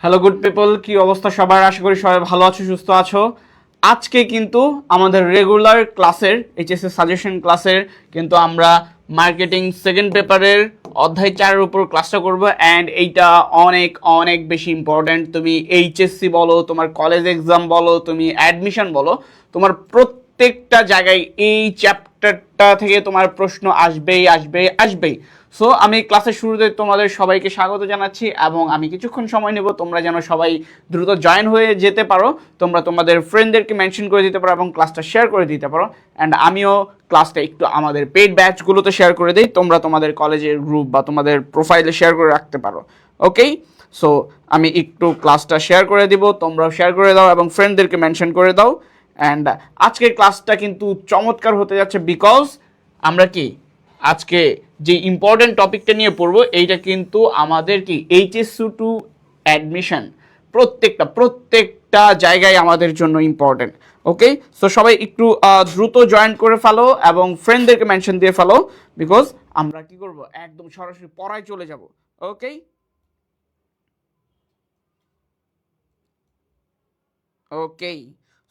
Hello good people, কি অবস্থা সবার? আশা করি সবাই ভালো আছো, সুস্থ আছো। আজকে কিন্তু আমাদের রেগুলার ক্লাসের এইচএসএ সাজেশন ক্লাসের কিন্তু আমরা মার্কেটিং সেকেন্ড পেপারের অধ্যায় 4-এর উপর ক্লাসটা করব। অ্যান্ড এইটা অনেক অনেক বেশি ইম্পর্ট্যান্ট। তুমি এইচএসসি বলো, তোমার কলেজ এক্সাম বলো, তুমি অ্যাডমিশন বলো, তোমার প্রত্যেকটা জায়গায় এই চ্যাপ্টারটা থেকে তোমার প্রশ্ন আসবেই আসবেই আসবেই। সো আমি ক্লাসের শুরুতে তোমাদের সবাইকে স্বাগত জানাচ্ছি এবং আমি কিছুক্ষণ সময় নেব, তোমরা যেন সবাই দ্রুত জয়েন হয়ে যেতে পারো। তোমরা তোমাদের ফ্রেন্ডদেরকে মেনশন করে দিতে পারো এবং ক্লাসটা শেয়ার করে দিতে পারো। অ্যান্ড আমিও ক্লাসটা একটু আমাদের পেইড ব্যাচগুলোতে শেয়ার করে দিই, তোমরা তোমাদের কলেজের গ্রুপ বা তোমাদের প্রোফাইলে শেয়ার করে রাখতে পারো। ওকেই, সো আমি একটু ক্লাসটা শেয়ার করে দিব, তোমরাও শেয়ার করে দাও এবং ফ্রেন্ডদেরকে মেনশন করে দাও। অ্যান্ড আজকের ক্লাসটা কিন্তু চমৎকার হতে যাচ্ছে, বিকজ আমরা কি আজকে যে ইম্পর্টেন্ট টপিকটা নিয়ে পড়বো, এইটা কিন্তু আমাদের কি এইচএসসি টু অ্যাডমিশন প্রত্যেকটা জায়গায় আমাদের জন্য ইম্পর্টেন্ট। ওকে, সো সবাই একটু দ্রুত জয়েন করে ফেলো এবং ফ্রেন্ডদেরকে মেনশন দিয়ে ফেলো, বিকজ আমরা কি করব, একদম সরাসরি পড়ায় চলে যাব। ওকে ওকে,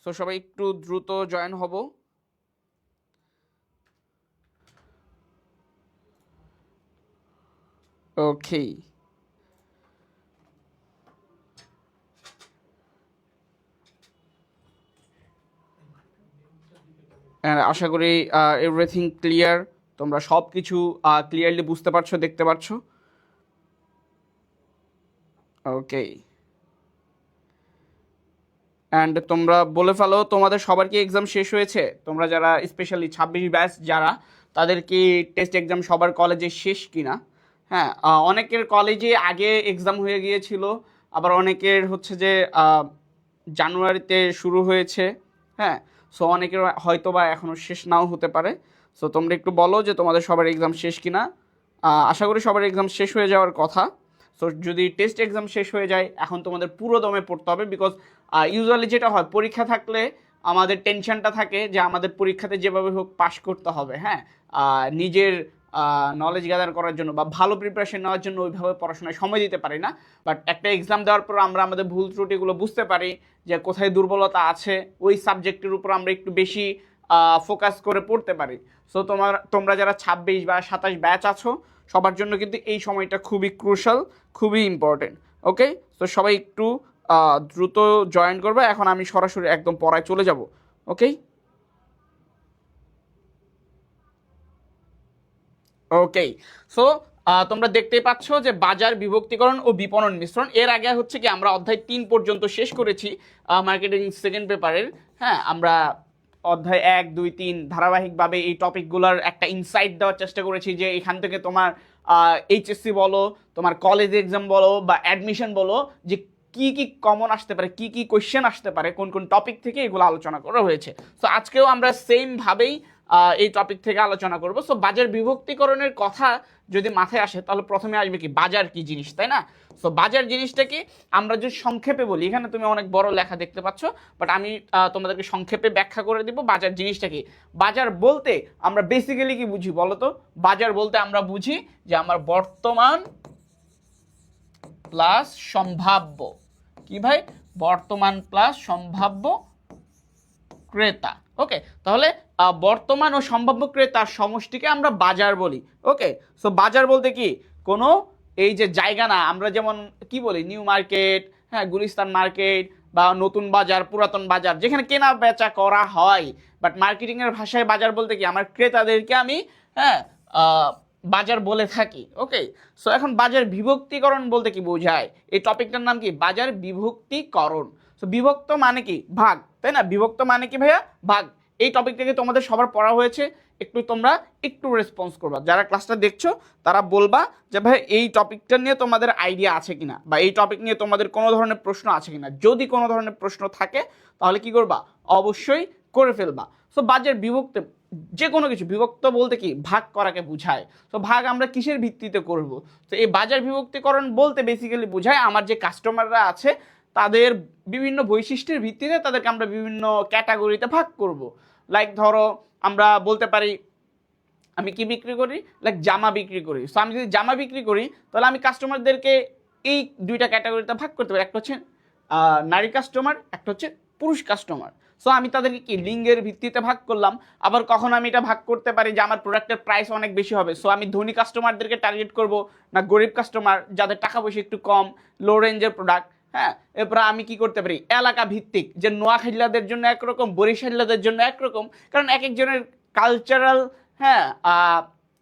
সো সবাই একটু দ্রুত জয়েন হব। ওকে, আশা করি এভরিথিং ক্লিয়ার, তোমরা সব কিছু ক্লিয়ারলি বুঝতে পারছো, দেখতে পাচ্ছ। ওকে, অ্যান্ড তোমরা বলে ফেলো তোমাদের সবার কি এক্সাম শেষ হয়েছে? তোমরা যারা স্পেশালি 26 ব্যাচ যারা, তাদের কি টেস্ট এক্সাম সবার কলেজে শেষ কিনা? হ্যাঁ, অনেকের কলেজে আগে এক্সাম হয়ে গিয়েছিল, আবার অনেকের হচ্ছে যে জানুয়ারিতে শুরু হয়েছে। হ্যাঁ, সো অনেকের হয়তো বা এখনও শেষ নাও হতে পারে। সো তোমরা একটু বলো যে তোমাদের সবার এক্সাম শেষ কিনা। আশা করি সবার এক্সাম শেষ হয়ে যাওয়ার কথা। সো যদি টেস্ট এক্সাম শেষ হয়ে যায়, এখন তোমাদের পুরো দমে পড়তে হবে, বিকজ ইউজুয়ালি যেটা হয়, পরীক্ষা থাকলে আমাদের টেনশনটা থাকে যে আমাদের পরীক্ষাতে যেভাবে হোক পাশ করতে হবে। হ্যাঁ, নিজের নলেজ গ্যাদার করার জন্য বা ভালো প্রিপারেশন নেওয়ার জন্য ওইভাবে পড়াশোনায় সময় দিতে পারি না। বাট একটা এক্সাম দেওয়ার পর আমরা আমাদের ভুল ত্রুটিগুলো বুঝতে পারি যে কোথায় দুর্বলতা আছে, ওই সাবজেক্টের উপর আমরা একটু বেশি ফোকাস করে পড়তে পারি। সো তোমরা যারা 26 বা 27 ব্যাচ আছো, সবার জন্য কিন্তু এই সময়টা খুবই ক্রুশাল, খুবই ইম্পর্টেন্ট। ওকে, তো সবাই একটু দ্রুত জয়েন করবে। এখন আমি সরাসরি একদম পড়ায় চলে যাব। ওকে ওকে, সো তোমরা দেখতেই পাচ্ছ যে বাজার বিভক্তিকরণ ও বিপণন মিশ্রণ, এর আগে হচ্ছে কি আমরা অধ্যায় 3 পর্যন্ত শেষ করেছি মার্কেটিং সেকেন্ড পেপারের। হ্যাঁ, আমরা অধ্যায় 1, 2, 3 ধারাবাহিকভাবে এই টপিকগুলোর একটা ইনসাইট দেওয়ার চেষ্টা করেছি যে এখান থেকে তোমার এইচএসসি বলো, তোমার কলেজ এক্সাম বলো বা অ্যাডমিশন বলো, যে কি কি কমন আসতে পারে, কি কি কোয়েশ্চেন আসতে পারে, কোন কোন টপিক থেকে, এগুলো আলোচনা করা হয়েছে। সো আজকেও আমরা সেমভাবেই এই টপিক থেকে আলোচনা করব। সো বাজার বিভক্তিকরণের কথা যদি মাথায় আসে, তাহলে প্রথমে আসবে কি বাজার কি জিনিস, তাই না? সো বাজার জিনিসটা কি, আমরা যদি সংক্ষেপে বলি, এখানে তুমি অনেক বড় লেখা দেখতে পাচ্ছ, বাট আমি তোমাদেরকে সংক্ষেপে ব্যাখ্যা করে দিব বাজার জিনিসটা কি। বাজার বলতে আমরা বেসিক্যালি কি বুঝি বলো তো? বাজার বলতে আমরা বুঝি যে আমার বর্তমান প্লাস সম্ভাব্য, কি ভাই, বর্তমান প্লাস সম্ভাব্য ক্রেতা। ওকে, তাহলে বর্তমান ও সম্ভাব্য ক্রেতার সমষ্টিকে আমরা বাজার বলি। ওকে, সো বাজার বলতে কি কোনো এই যে জায়গা না, আমরা যেমন কি বলি নিউ মার্কেট, হ্যাঁ, গুলিস্তান মার্কেট বা নতুন বাজার, পুরাতন বাজার, যেখানে কেনা বেচা করা হয়। বাট মার্কেটিং এর ভাষায় বাজার বলতে কি আমার ক্রেতাদেরকে আমি, হ্যাঁ, বাজার বলে থাকি। ওকে, সো এখন বাজার বিভক্তিকরণ বলতে কি বোঝায়, এই টপিকটার নাম কি বাজার বিভক্তিকরণ। সো বিভক্ত মানে কি ভাগ, তাই না? বিভক্ত মানে কি ভাইয়া, ভাগ। এই টপিক থেকে তোমাদের সবার পড়া হয়েছে, একটু তোমরা একটু রেসপন্স করবা, যারা ক্লাসটা দেখছো তারা বলবা যে ভাই এই টপিকটা নিয়ে তোমাদের আইডিয়া আছে কিনা, বা এই টপিক নিয়ে তোমাদের কোনো ধরনের প্রশ্ন আছে কিনা। যদি কোনো ধরনের প্রশ্ন থাকে তাহলে কি করবা, অবশ্যই করে ফেলবা। সো বাজার বিভক্ত, যে কোনো কিছু বিভক্ত বলতে কি ভাগ করাকে বোঝায়। তো ভাগ আমরা কিসের ভিত্তিতে করব? তো এই বাজার বিভক্তিকরণ বলতে বেসিক্যালি বোঝায় আমার যে কাস্টমাররা আছে তাদের বিভিন্ন বৈশিষ্ট্যের ভিত্তিতে তাদেরকে আমরা বিভিন্ন ক্যাটাগরিতে ভাগ করব। লাইক ধরো আমরা বলতে পারি আমি কি বিক্রি করি, লাইক জামা বিক্রি করি। সো আমি যদি জামা বিক্রি করি, তাহলে আমি কাস্টমারদেরকে এই দুইটা ক্যাটাগরিতে ভাগ করতে পারি, একটা হচ্ছে নারী কাস্টমার, একটা হচ্ছে পুরুষ কাস্টমার। সো আমি তাদেরকে কি লিঙ্গের ভিত্তিতে ভাগ করলাম। আবার কখন আমি এটা ভাগ করতে পারি যে আমার প্রোডাক্টের প্রাইস অনেক বেশি হবে, সো আমি ধনী কাস্টমারদেরকে টার্গেট করব না গরিব কাস্টমার যাদের টাকা পয়সা একটু কম, লো রেঞ্জের প্রোডাক্ট। হ্যাঁ, এরপরে আমি কি করতে পারি এলাকা ভিত্তিক, যে নোয়াখালীদের জন্য একরকম, বরিশালীদের জন্য একরকম, কারণ এক একজনের কালচারাল, হ্যাঁ,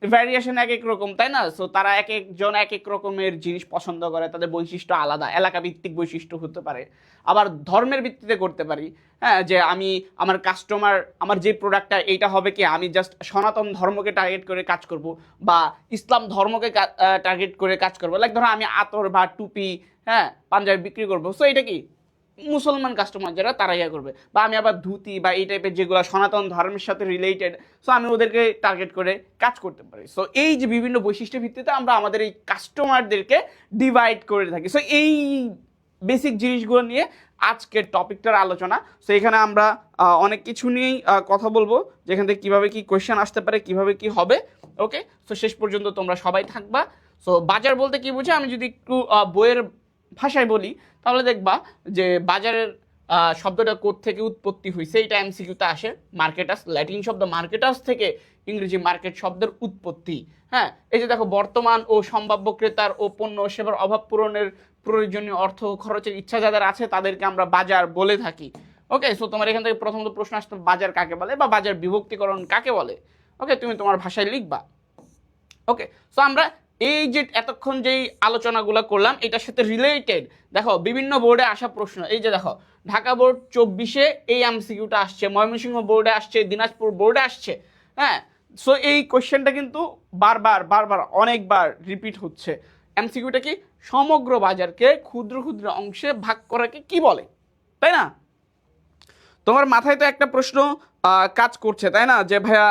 ভ্যারিয়েশন এক এক রকম, তাই না? সো তারা এক একজন এক এক রকমের জিনিস পছন্দ করে, তাদের বৈশিষ্ট্য আলাদা, এলাকা ভিত্তিক বৈশিষ্ট্য হতে পারে। আবার ধর্মের ভিত্তিতে করতে পারি, হ্যাঁ, যে আমি আমার কাস্টমার, আমার যে প্রোডাক্টটা এইটা হবে কি আমি জাস্ট সনাতন ধর্মকে টার্গেট করে কাজ করব, বা ইসলাম ধর্মকে টার্গেট করে কাজ করবো। লাইক ধরো আমি আতর বা টুপি, হ্যাঁ, পাঞ্জাবি বিক্রি করবো, সো এটা কি মুসলমান কাস্টমার যারা তারা ইয়া করবে। বা আমি আবার ধুতি বা এই টাইপের যেগুলো সনাতন ধর্মের সাথে রিলেটেড, সো আমি ওদেরকে টার্গেট করে কাজ করতে পারি। সো এই যে বিভিন্ন বৈশিষ্ট্যের ভিত্তিতে আমরা আমাদের এই কাস্টমারদেরকে ডিভাইড করে থাকি। সো এই বেসিক জিনিসগুলো নিয়ে আজকের টপিকটার আলোচনা। সো এখানে আমরা অনেক কিছু নিয়েই কথা বলবো, যেখান থেকে কীভাবে কী কোয়েশ্চেন আসতে পারে, কীভাবে কী হবে। ওকে, সো শেষ পর্যন্ত তোমরা সবাই থাকবা। সো বাজার বলতে কি বুঝে আমি যদি একটু বইয়ের ভাষায় বলি, তাহলে দেখবা যে বাজারের শব্দটা কোথা থেকে উৎপত্তি হয়েছে, এটা এমসিকিউতে আসে। মার্কেটাস, ল্যাটিন শব্দ মার্কেটাস থেকে ইংরেজি মার্কেট শব্দের উৎপত্তি। হ্যাঁ, এই যে দেখো, বর্তমান ও সম্ভাব্য ক্রেতার ও পণ্য সেবার অভাব পূরণের প্রয়োজনীয় অর্থ খরচের ইচ্ছা যাদের আছে তাদেরকে আমরা বাজার বলে থাকি। ওকে, সো তোমার এখান থেকে প্রথমত প্রশ্ন আসতো বাজার কাকে বলে বা বাজার বিভক্তিকরণ কাকে বলে। ওকে, তুমি তোমার ভাষায় লিখবা। ওকে, সো আমরা এই যে এতক্ষণ যেই আলোচনাগুলো করলাম এটার সাথে রিলেটেড দেখো বিভিন্ন বোর্ডে আসা প্রশ্ন। এই যে দেখো, ঢাকা বোর্ড 24-এ এই এমসিকিউটা আসছে, ময়মনসিংহ বোর্ডে আসছে, দিনাজপুর বোর্ডে আসছে। হ্যাঁ, সো এই কোশ্চেনটা কিন্তু বারবার বারবার অনেকবার রিপিট হচ্ছে। এমসিকিউটা কি? সমগ্র বাজারকে ক্ষুদ্র ক্ষুদ্র অংশে ভাগ করাকে কি বলে, তাই না? তোমার মাথায় তো একটা প্রশ্ন কাজ করছে, তাই না, যে ভাইয়া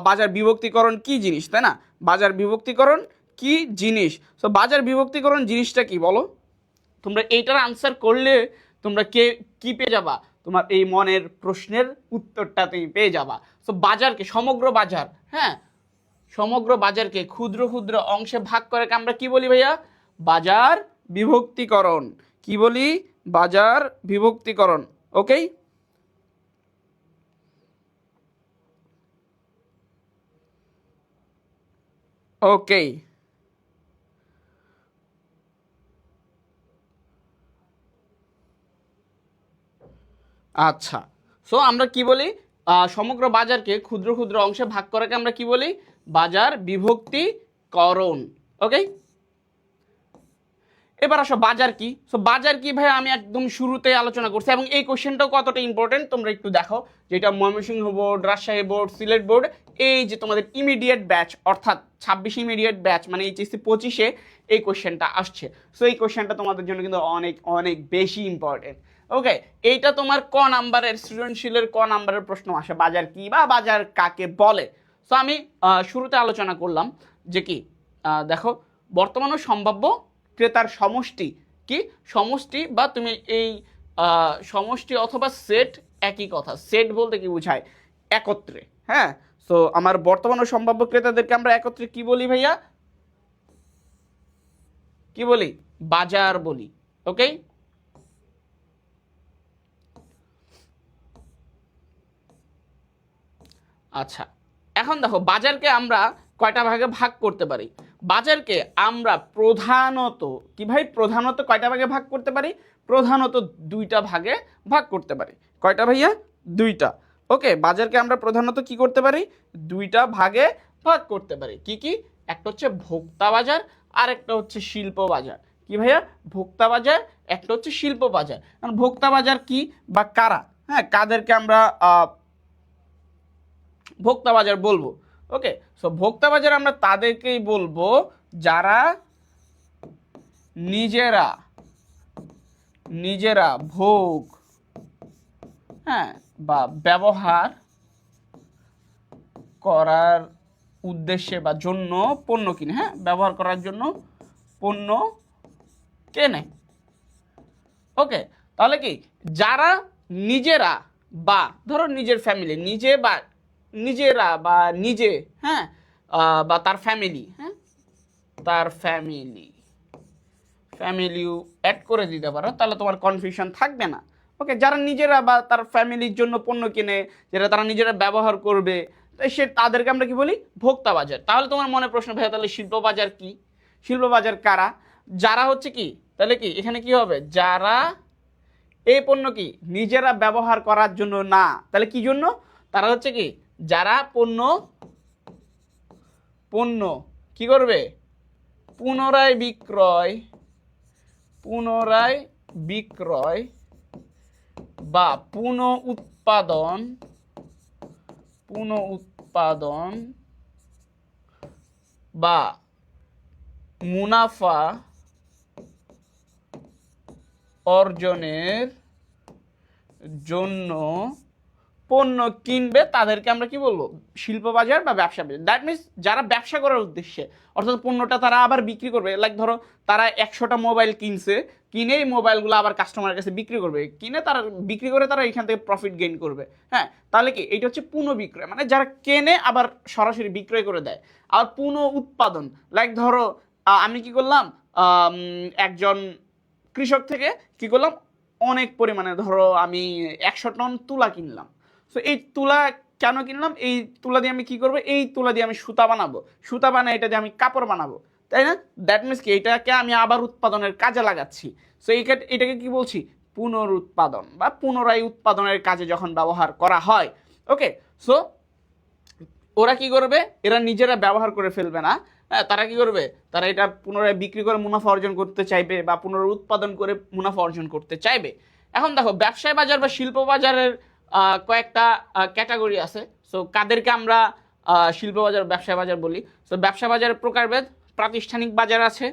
বাজার বিভক্তিকরণ কি জিনিস, তাই না? বাজার বিভক্তিকরণ কি জিনিস? সো বাজার বিভক্তিকরণ জিনিসটা কি বলো? তোমরা এইটার আনসার করলে তোমরা কি পেয়ে যাবা? তোমার এই মনের প্রশ্নের উত্তরটা তুমি পেয়ে যাবা। সো বাজারকে, সমগ্র বাজার, হ্যাঁ, সমগ্র বাজারকে ক্ষুদ্র ক্ষুদ্র অংশে ভাগ করে আমরা কি বলি ভাইয়া? বাজার বিভক্তিকরণ। কি বলি? বাজার বিভক্তিকরণ। ওকে, ওকে, আচ্ছা। সো আমরা কি বলি? সমগ্র বাজারকে ক্ষুদ্র ক্ষুদ্র অংশে ভাগ করাকে আমরা কি বলি? বাজার বিভক্তিকরণ। ওকে, এবার আসো বাজার কি। সো বাজার কি ভাই আমি একদম শুরুতে আলোচনা করছি, এবং এই কোশ্চেনটাও কতটা ইম্পর্টেন্ট তোমরা একটু দেখো, যেটা Mymensingh board, Rajshahi board, Sylhet board, এই যে তোমাদের ইমিডিয়েট ব্যাচ, অর্থাৎ 26 ইমিডিয়েট ব্যাচ মানে এইচএসসি 25-এ এই কোশ্চেনটা আসছে। সো এই কোশ্চেনটা তোমাদের জন্য কিন্তু অনেক অনেক বেশি ইম্পর্টেন্ট। ওকে, এইটা তোমার ক নাম্বারের সৃজনশীলের ক নাম্বারের প্রশ্ন আসে, বাজার কি বা বাজার কাকে বলে। সো আমি শুরুতে আলোচনা করলাম যে কি, দেখো, বর্তমান ও সম্ভাব্য ক্রেতার সমষ্টি কি? সমষ্টি, বা তুমি এই সমষ্টি অথবা সেট একই কথা। সেট বলতে কি বোঝায়? একত্রে। হ্যাঁ, সো আমার বর্তমান ও সম্ভাব্য ক্রেতাদেরকে আমরা একত্রে কি বলি ভাইয়া? কি বলি? বাজার বলি। ওকে, আচ্ছা, এখন দেখো বাজারকে আমরা কয়টা ভাগে ভাগ করতে পারি? বাজারকে আমরা প্রধানত কি ভাই? প্রধানত কয়টা ভাগে ভাগ করতে পারি? প্রধানত দুইটা ভাগে ভাগ করতে পারি। কয়টা ভাইয়া? দুইটা। ওকে, বাজারকে আমরা প্রধানত কি করতে পারি? দুইটা ভাগে ভাগ করতে পারি। কি কি? একটা হচ্ছে ভোক্তা বাজার আর একটা হচ্ছে শিল্প বাজার। কি ভাইয়া? ভোক্তা বাজার, একটা হচ্ছে শিল্প বাজার। কারণ ভোক্তা বাজার কি বা কারা, হ্যাঁ, কাদেরকে আমরা ভোক্তা বাজার বলবো। ওকে, সো ভোক্তা বাজার আমরা তাদেরকেই বলবো যারা নিজেরা নিজেরা ভোগ, হ্যাঁ, বা ব্যবহার করার উদ্দেশ্যে বা জন্য পণ্য কিনে। হ্যাঁ, ব্যবহার করার জন্য পণ্য কেনে। ওকে, তাহলে কি, যারা নিজেরা বা ধরো নিজের ফ্যামিলি, নিজেরা বা নিজে, হ্যাঁ, বা তার ফ্যামিলি, হ্যাঁ, তার ফ্যামিলি ফ্যামিলিও অ্যাড করে দিতে পারো, তাহলে তোমার কনফিউশন থাকবে না। ওকে, যারা নিজেরা বা তার ফ্যামিলির জন্য পণ্য কিনে, যেটা তারা নিজেরা ব্যবহার করবে, তাই তাদেরকে আমরা কি বলি, ভোক্তা বাজার। তাহলে তোমার মনে প্রশ্ন ভাইয়া, তাহলে শিল্প বাজার কি? শিল্প বাজার কারা? যারা হচ্ছে কি, তাহলে কি এখানে কি হবে, যারা এই পণ্য কি নিজেরা ব্যবহার করার জন্য না, তাহলে কি জন্য, তারা হচ্ছে কি, যারা পণ্য পণ্য কি করবে, পুনরায় বিক্রয় বা পুনঃ উৎপাদন বা মুনাফা অর্জনের জন্য পণ্য কিনবে, তাদেরকে আমরা কি বলবো, শিল্প বাজার বা ব্যবসা বাজার। দ্যাট মিনস যারা ব্যবসা করার উদ্দেশ্যে, অর্থাৎ পণ্যটা তারা আবার বিক্রি করবে। লাইক ধরো তারা 100টা মোবাইল কিনছে, কিনে এই মোবাইলগুলো আবার কাস্টমারের কাছে বিক্রি করবে, কিনে তারা বিক্রি করে তারা এখান থেকে প্রফিট গেইন করবে। হ্যাঁ, তাহলে কি এইটা হচ্ছে পুনঃ বিক্রয়, মানে যারা কেনে আবার সরাসরি বিক্রয় করে দেয়। আর পুনঃ উৎপাদন, লাইক ধরো আমি কি করলাম, একজন কৃষক থেকে কি করলাম, অনেক পরিমাণে ধরো আমি 100 টন তুলা কিনলাম। সো এই তুলা কেন কিনলাম, এই তুলা দিয়ে আমি কি করবো, এই তুলা দিয়ে আমি সুতা বানাবো, সুতা বানাই এটা দিয়ে আমি কাপড় বানাবো, তাই না? দ্যাট মিনস কি, এটাকে আমি আবার উৎপাদনের কাজে লাগাচ্ছি। সো এটাকে কি বলছি, পুনরুৎপাদন বা পুনরায় উৎপাদনের কাজে যখন ব্যবহার করা হয়। ওকে, সো ওরা কি করবে, এরা নিজেরা ব্যবহার করে ফেলবে না, হ্যাঁ, তারা কি করবে, তারা এটা পুনরায় বিক্রি করে মুনাফা অর্জন করতে চাইবে বা পুনরুৎপাদন করে মুনাফা অর্জন করতে চাইবে। এখন দেখো, ব্যবসায় বাজার বা শিল্প বাজারের কয়েকটা ক্যাটাগরি আছে। সো কাদেরকে আমরা শিল্প বাজার, ব্যবসায় বাজার বলি? সো ব্যবসা বাজারের প্রকারভেদ, প্রাতিষ্ঠানিক বাজার আছে,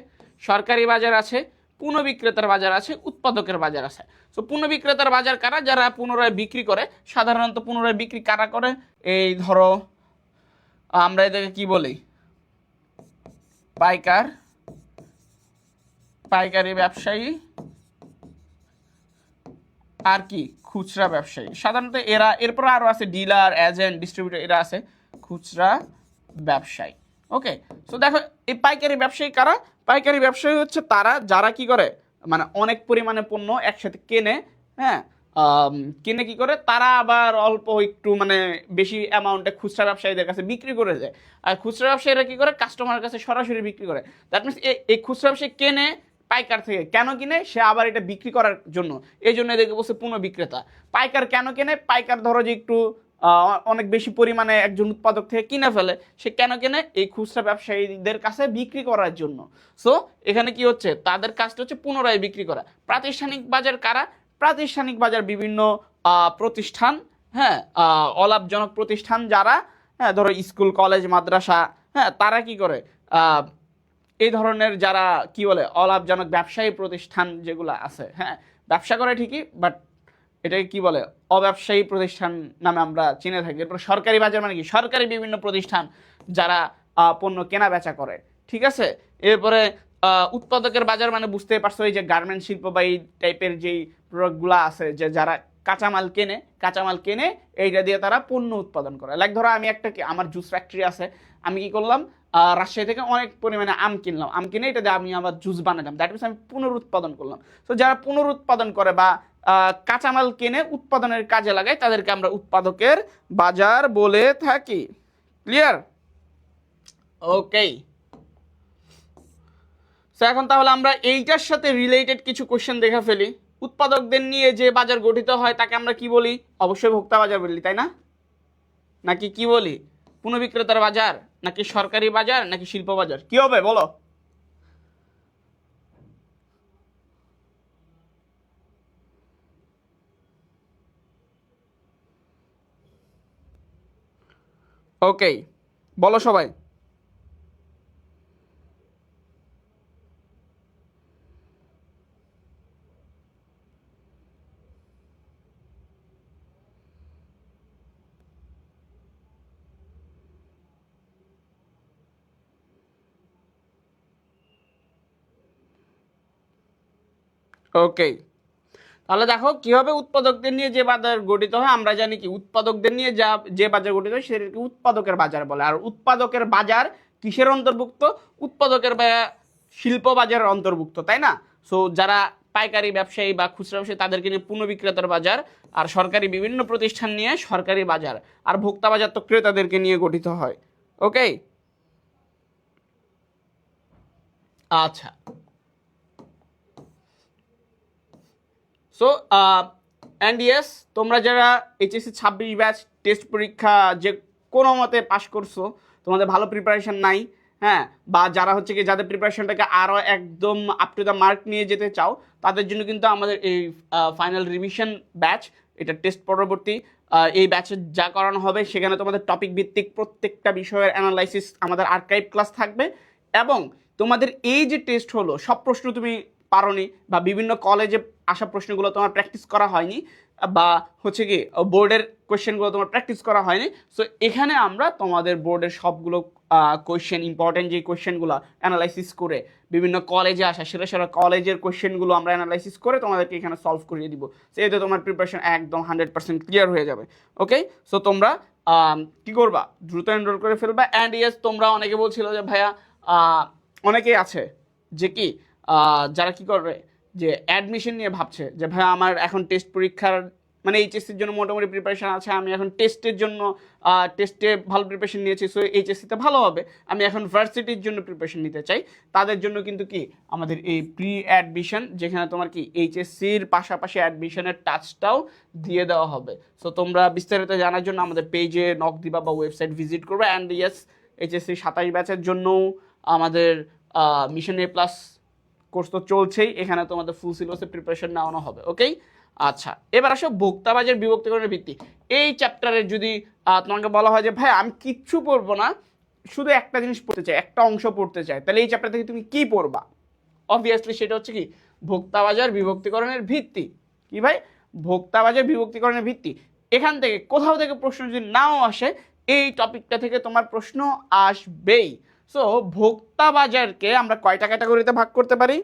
সরকারি বাজার আছে, পুনঃবিক্রেতার বাজার আছে, উৎপাদকের বাজার আছে। সো পুনঃবিক্রেতার বাজার কারা, যারা পুনরায় বিক্রি করে। সাধারণত পুনরায় বিক্রি কারা করে, এই ধরো আমরা এদেরকে কি বলি, পাইকারি ব্যবসায়ী আর কি খুচরা ব্যবসায়ী। সাধারণত এরা, এরপর আরো আছে ডিলার, এজেন্ট, ডিস্ট্রিবিউটর, এরা আছে খুচরা ব্যবসায়ী। ওকে, সো দেখো এই পাইকারি ব্যবসায়ী কারা, পাইকারি ব্যবসায়ী হচ্ছে তারা যারা কি করে, মানে অনেক পরিমাণে পণ্য একসাথে কেনে, হ্যাঁ, কিনে কি করে, তারা আবার অল্প একটু মানে বেশি অ্যামাউন্টে খুচরা ব্যবসায়ীদের কাছে বিক্রি করে দেয়। আর খুচরা ব্যবসায়ীরা কি করে, কাস্টমারের কাছে সরাসরি বিক্রি করে। দ্যাট মিনস এই খুচরা ব্যবসায়ী কেনে পাইকার থেকে, কেন কিনে, সে আবার এটা বিক্রি করার জন্য, এই জন্য এদেরকে বলছে পুনঃ বিক্রেতা। পাইকার কেন কেনে, পাইকার ধরো যে একটু অনেক বেশি পরিমাণে একজন উৎপাদক থেকে কিনে ফেলে, সে কেন কেনে, এই খুচরা ব্যবসায়ীদের কাছে বিক্রি করার জন্য। সো এখানে কি হচ্ছে, তাদের কাজটা হচ্ছে পুনরায় বিক্রি করা। প্রাতিষ্ঠানিক বাজার কারা, প্রাতিষ্ঠানিক বাজার বিভিন্ন প্রতিষ্ঠান, হ্যাঁ, অলাভজনক প্রতিষ্ঠান যারা, হ্যাঁ, ধরো স্কুল, কলেজ, মাদ্রাসা, হ্যাঁ, তারা কি করে, এই ধরনের যারা কি বলে, অলাভজনক ব্যবসায়ী প্রতিষ্ঠান যেগুলো আছে, হ্যাঁ, ব্যবসা করে ঠিকই, বাট এটাকে কি বলে, অব্যবসায়ী প্রতিষ্ঠান নামে আমরা চিনে থাকি। এরপর সরকারি বাজার মানে কি, সরকারি বিভিন্ন প্রতিষ্ঠান যারা পণ্য কেনা বেচা করে, ঠিক আছে। এরপরে উৎপাদকের বাজার মানে বুঝতেই পারছো, এই যে গার্মেন্টস শিল্প বা এই টাইপের যেই প্রোডাক্টগুলো আছে, যে যারা কাঁচামাল কেনে এইটা দিয়ে তারা পণ্য উৎপাদন করে। লাইক ধরো আমি আমার জুস ফ্যাক্টরি আছে, আমি কি করলাম, রাজশাহী থেকে অনেক পরিমাণে আম কিনলাম, আম কিনে এটা দিয়ে আমি আবার জুস বানালাম, দ্যাট মিনস আমি পুনরুৎপাদন করলাম। তো যারা পুনরুৎপাদন করে বা কাঁচামাল কিনে উৎপাদনের কাজে লাগায়, তাদেরকে আমরা উৎপাদকের বাজার বলে থাকি। ক্লিয়ার? ওকে, সো এখন তাহলে আমরা এইটার সাথে রিলেটেড কিছু কোশ্চেন দেখে ফেলি। উৎপাদকদের নিয়ে যে বাজার গঠিত হয় তাকে আমরা কি বলি, অবশ্যই ভোক্তা বাজার বলি, তাই না? নাকি কি বলি, পুনঃবিক্রেতার বাজার, নাকি সরকারি বাজার, নাকি শিল্প বাজার, কি হবে বলো? ওকে, বলো সবাই। ওকে, তাহলে দেখো কিভাবে উৎপাদকদের নিয়ে যে বাজার গঠিত হয়। আমরা জানি কি, উৎপাদকদের নিয়ে যে বাজার গঠিত হয় সেটাকে উৎপাদকের বাজার বলে। আর উৎপাদকের বাজার কিসের অন্তর্ভুক্ত, উৎপাদকের শিল্প বাজারের অন্তর্ভুক্ত, তাই না? সো যারা পাইকারি ব্যবসায়ী বা খুচরা ব্যবসায়ী তাদেরকে নিয়ে পণ্য বিক্রেতার বাজার, আর সরকারি বিভিন্ন প্রতিষ্ঠান নিয়ে সরকারি বাজার, আর ভোক্তা বাজার তো ক্রেতাদেরকে নিয়ে গঠিত হয়। ওকে, আচ্ছা। সো অ্যান্ড ইয়েস, তোমরা যারা এইচএসসি 26 ব্যাচ টেস্ট পরীক্ষা যে কোনো মতে পাশ করছো, তোমাদের ভালো প্রিপারেশন নাই, হ্যাঁ, বা যারা হচ্ছে কি যাদের প্রিপারেশনটাকে আরও একদম আপ টু দ্য মার্ক নিয়ে যেতে চাও, তাদের জন্য কিন্তু আমাদের এই ফাইনাল রিভিশন ব্যাচ, এটা টেস্ট পরবর্তী এই ব্যাচে যা করানো হবে সেখানে তোমাদের টপিক ভিত্তিক প্রত্যেকটা বিষয়ের অ্যানালাইসিস, আমাদের আর্কাইভ ক্লাস থাকবে, এবং তোমাদের এই যে টেস্ট হলো সব প্রশ্ন তুমি পারোনি, বা বিভিন্ন কলেজে আসা প্রশ্নগুলো তোমার প্র্যাকটিস করা হয়নি, বা হচ্ছে কি বোর্ডের কোয়েশ্চেনগুলো তোমার প্র্যাকটিস করা হয়নি। সো এখানে আমরা তোমাদের বোর্ডের সবগুলো কোয়েশ্চেন, ইম্পর্টেন্ট যে কোয়েশ্চেনগুলো অ্যানালাইসিস করে বিভিন্ন কলেজে আসা সেরা সেরা কলেজের কোয়েশ্চেনগুলো আমরা অ্যানালাইসিস করে তোমাদেরকে এখানে সলভ করিয়ে দিব। সেহেতু তোমার প্রিপারেশন একদম 100% ক্লিয়ার হয়ে যাবে। ওকে, সো তোমরা কি করবা, দ্রুত এনরোল করে ফেলবা। অ্যান্ড ইয়েস, তোমরা অনেকে বলছিল যে ভাইয়া, অনেকেই আছে যে কি যারা কি করবে, যে অ্যাডমিশন নিয়ে ভাবছে যে ভাই আমার এখন টেস্ট পরীক্ষার মানে এইচএসসির জন্য মোটামুটি প্রিপারেশন আছে, আমি এখন টেস্টের জন্য টেস্টে ভালো প্রিপারেশন নিয়েছি, সো এইচএসসিতে ভালো হবে, আমি এখন ভার্সিটির জন্য প্রিপারেশন নিতে চাই, তাদের জন্য কিন্তু কি আমাদের এই প্রি অ্যাডমিশন, যেখানে তোমার কি এইচএসসির পাশাপাশি অ্যাডমিশনের টাচটাও দিয়ে দেওয়া হবে। সো তোমরা বিস্তারিত জানার জন্য আমাদের পেজে নক দিবা বা ওয়েবসাইট ভিজিট করবে। অ্যান্ড ইয়েস, এইচএসসি 27 ব্যাচের জন্যও আমাদের মিশন এ প্লাস কোর্স তো চলছেই, এখানে তোমাদের ফুল সিলেবাসের প্রিপারেশন নেওয়ানো হবে। ওকেই, আচ্ছা, এবার আসো ভোক্তাবাজার বিভক্তিকরণের ভিত্তি। এই চ্যাপ্টারের যদি তোমাকে বলা হয় যে ভাই আমি কিচ্ছু পড়বো না, শুধু একটা জিনিস পড়তে চাই, একটা অংশ পড়তে চাই, তাহলে এই চ্যাপ্টার থেকে তুমি কি পড়বা? অবভিয়াসলি সেটা হচ্ছে কি ভোক্তাবাজার বিভক্তিকরণের ভিত্তি। কি ভাই? ভোক্তাবাজার বিভক্তিকরণের ভিত্তি। এখান থেকে কোথাও থেকে প্রশ্ন যদি নাও আসে, এই টপিকটা থেকে তোমার প্রশ্ন আসবেই। সো ভোক্তা বাজারকে আমরা কয়টা ক্যাটাগরিতে ভাগ করতে পারি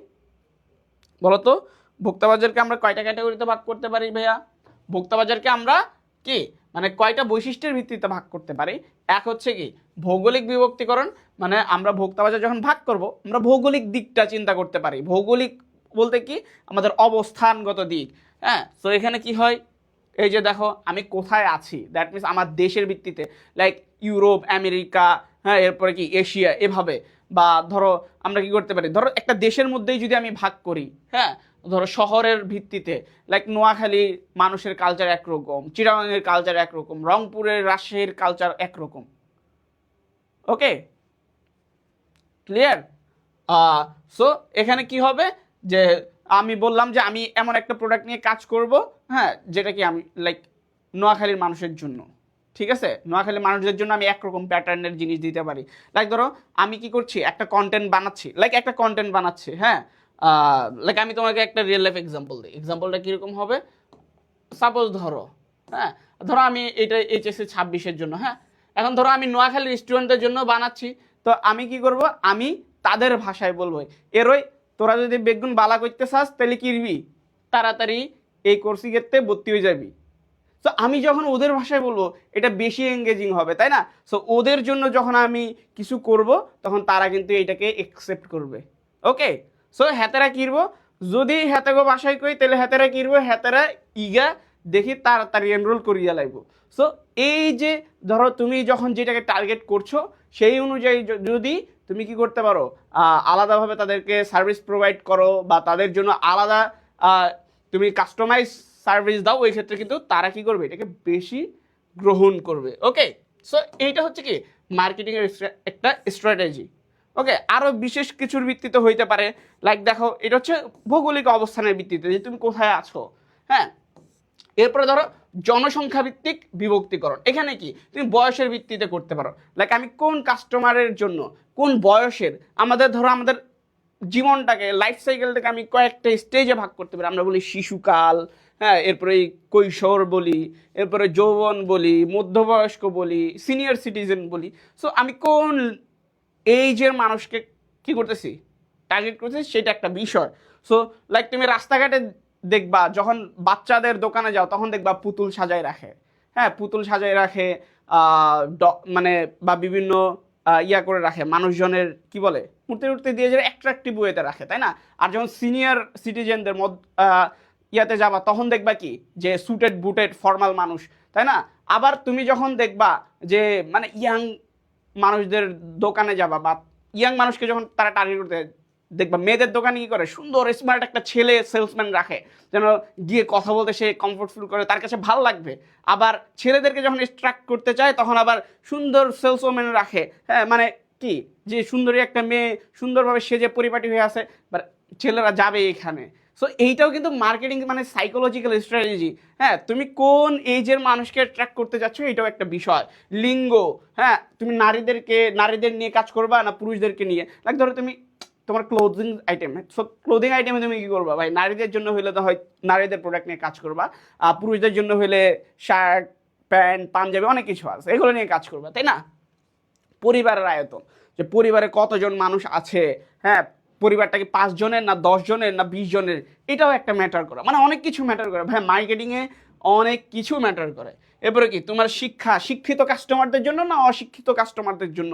বলো তো? ভোক্তা বাজারকে আমরা কয়টা ক্যাটাগরিতে ভাগ করতে পারি ভাইয়া? ভোক্তা বাজারকে আমরা কি মানে কয়টা বৈশিষ্ট্যের ভিত্তিতে ভাগ করতে পারি? এক হচ্ছে কি ভৌগোলিক বিভক্তিকরণ, মানে আমরা ভোক্তা বাজার যখন ভাগ করব আমরা ভৌগোলিক দিকটা চিন্তা করতে পারি। ভৌগোলিক বলতে কি আমাদের অবস্থানগত দিক, হ্যাঁ। সো এখানে কি হয়, এই যে দেখো আমি কোথায় আছি, দ্যাট মিনস আমার দেশের ভিত্তিতে, লাইক ইউরোপ, আমেরিকা, হ্যাঁ, এরপরে কি এশিয়া, এভাবে। বা ধরো আমরা কি করতে পারি, ধরো একটা দেশের মধ্যেই যদি আমি ভাগ করি, হ্যাঁ, ধরো শহরের ভিত্তিতে, লাইক নোয়াখালী মানুষের কালচার একরকম, চিটাগাংয়ের কালচার একরকম, রংপুরের রাজশাহীর কালচার একরকম। ওকে, ক্লিয়ার? সো এখানে কি হবে যে আমি বললাম যে আমি এমন একটা প্রোডাক্ট নিয়ে কাজ করব, হ্যাঁ, যেটা কি আমি লাইক নোয়াখালীর মানুষের জন্য, ঠিক আছে, নোয়াখালীর মানুষদের জন্য আমি একরকম প্যাটার্নের জিনিস দিতে পারি। লাইক ধরো আমি কি করছি, একটা কন্টেন্ট বানাচ্ছি, হ্যাঁ, লাইক আমি তোমাকে একটা রিয়েল লাইফ এক্সাম্পল দিই। এক্সাম্পলটা কীরকম হবে, সাপোজ ধরো, হ্যাঁ, ধরো আমি এটা এইচএসসি 26-এর জন্য, হ্যাঁ, এখন ধরো আমি নোয়াখালী স্টুডেন্টদের জন্য বানাচ্ছি, তো আমি কি করব, আমি তাদের ভাষায় বলবো, এরই তোরা যদি বেগুন বালা করতে চাস তাহলে কিরবি, তাড়াতাড়ি এই কোর্সি ক্ষেত্রে ভর্তি হয়ে যাবি। তো আমি যখন ওদের ভাষায় বলবো এটা বেশি এঙ্গেজিং হবে, তাই না? সো ওদের জন্য যখন আমি কিছু করব তখন তারা কিন্তু এটাকে একসেপ্ট করবে। ওকে, সো হেতেরা কিরবো, যদি হেতেগো ভাষায় কই তাহলে হেতেরা কিরবো, হেতেরা ইগা দেখি তাড়াতাড়ি এনরোল করিয়া লাগবো। সো এই যে ধরো তুমি যখন যেটাকে টার্গেট করছো সেই অনুযায়ী যদি তুমি কি করতে পারো, আলাদাভাবে তাদেরকে সার্ভিস প্রোভাইড করো, বা তাদের জন্য আলাদা তুমি কাস্টমাইজ সার্ভিস দাও, ওই ক্ষেত্রে কিন্তু তারা কি করবে, এটাকে বেশি গ্রহণ করবে। ওকে, সো এইটা হচ্ছে কি মার্কেটিংয়ের একটা স্ট্র্যাটেজি। ওকে, আরও বিশেষ কিছুর ভিত্তিতে হইতে পারে, লাইক দেখো এটা হচ্ছে ভৌগোলিক অবস্থানের ভিত্তিতে যে তুমি কোথায় আছো, হ্যাঁ। এরপরে ধরো জনসংখ্যা ভিত্তিক বিভক্তিকরণ, এখানে কি তুমি বয়সের ভিত্তিতে করতে পারো, লাইক আমি কোন কাস্টমারের জন্য কোন বয়সের, আমাদের ধরো আমাদের জীবনটাকে, লাইফ সাইকেলটাকে আমি কয়েকটা স্টেজে ভাগ করতে পারি। আমরা বলি শিশুকাল, হ্যাঁ, এরপরে কৈশোর বলি, এরপরে যৌবন বলি, মধ্যবয়স্ক বলি, সিনিয়র সিটিজেন বলি। সো আমি কোন এইজের মানুষকে কি করতেছি, টার্গেট করতেছি, সেটা একটা বিষয়। সো লাইক তুমি রাস্তাঘাটে দেখবা যখন বাচ্চাদের দোকানে যাও তখন দেখবা পুতুল সাজায় রাখে, হ্যাঁ, পুতুল সাজায় রাখে, মানে বা বিভিন্ন ইয়া করে রাখে, মানুষজনের কি বলে উঠতে উঠতে দিয়ে যে অ্যাট্রাকটিভ ওয়েতে রাখে, তাই না? আর যখন সিনিয়র সিটিজেনদের ইয়াতে যাবা তখন দেখবা কি যে সুটেড বুটেড ফর্মাল মানুষ, তাই না? আবার তুমি যখন দেখবা যে মানে ইয়াং মানুষদের দোকানে যাবা বা ইয়াং মানুষকে যখন তারা টার্গেট করতে, দেখবা মেয়েদের দোকানে কি করে সুন্দর স্মার্ট একটা ছেলে সেলসম্যান রাখে, যেন গিয়ে কথা বলতে সে কমফোর্ট ফিল করে, তার কাছে ভালো লাগবে। আবার ছেলেদেরকে যখন স্ট্রাক্ট করতে চায় তখন আবার সুন্দর সেলসম্যান রাখে, হ্যাঁ মানে কি যে সুন্দরী একটা মেয়ে সুন্দরভাবে সেজে পরিপাটি হয়ে আছে, বাট ছেলেরা যাবে এখানে। সো এইটাও কিন্তু মার্কেটিং মানে সাইকোলজিক্যাল স্ট্র্যাটেজি। হ্যাঁ, তুমি কোন এজের মানুষকে অ্যাট্রাক্ট করতে যাচ্ছ এটাও একটা বিষয়। লিঙ্গ, হ্যাঁ তুমি নারীদের নিয়ে কাজ করবা না পুরুষদেরকে নিয়ে। লাইক ধরো তুমি তোমার ক্লোদিং আইটেম, সো ক্লোদিং আইটেমে তুমি কী করবা ভাই, নারীদের জন্য হইলে তো হয় নারীদের প্রোডাক্ট নিয়ে কাজ করবা, পুরুষদের জন্য হইলে শার্ট প্যান্ট পাঞ্জাবি অনেক কিছু আছে, এগুলো নিয়ে কাজ করবা, তাই না? পরিবারের আয়তন, যে পরিবারে কতজন মানুষ আছে, হ্যাঁ পরিবারটা কি 5 জনের না 10 জনের না 20 জনের, এটাও একটা ম্যাটার করে, মানে অনেক কিছু ম্যাটার করে ভাই, মার্কেটিংয়ে অনেক কিছু ম্যাটার করে। এরপরে কি তোমার শিক্ষিত কাস্টমারদের জন্য না অশিক্ষিত কাস্টমারদের জন্য,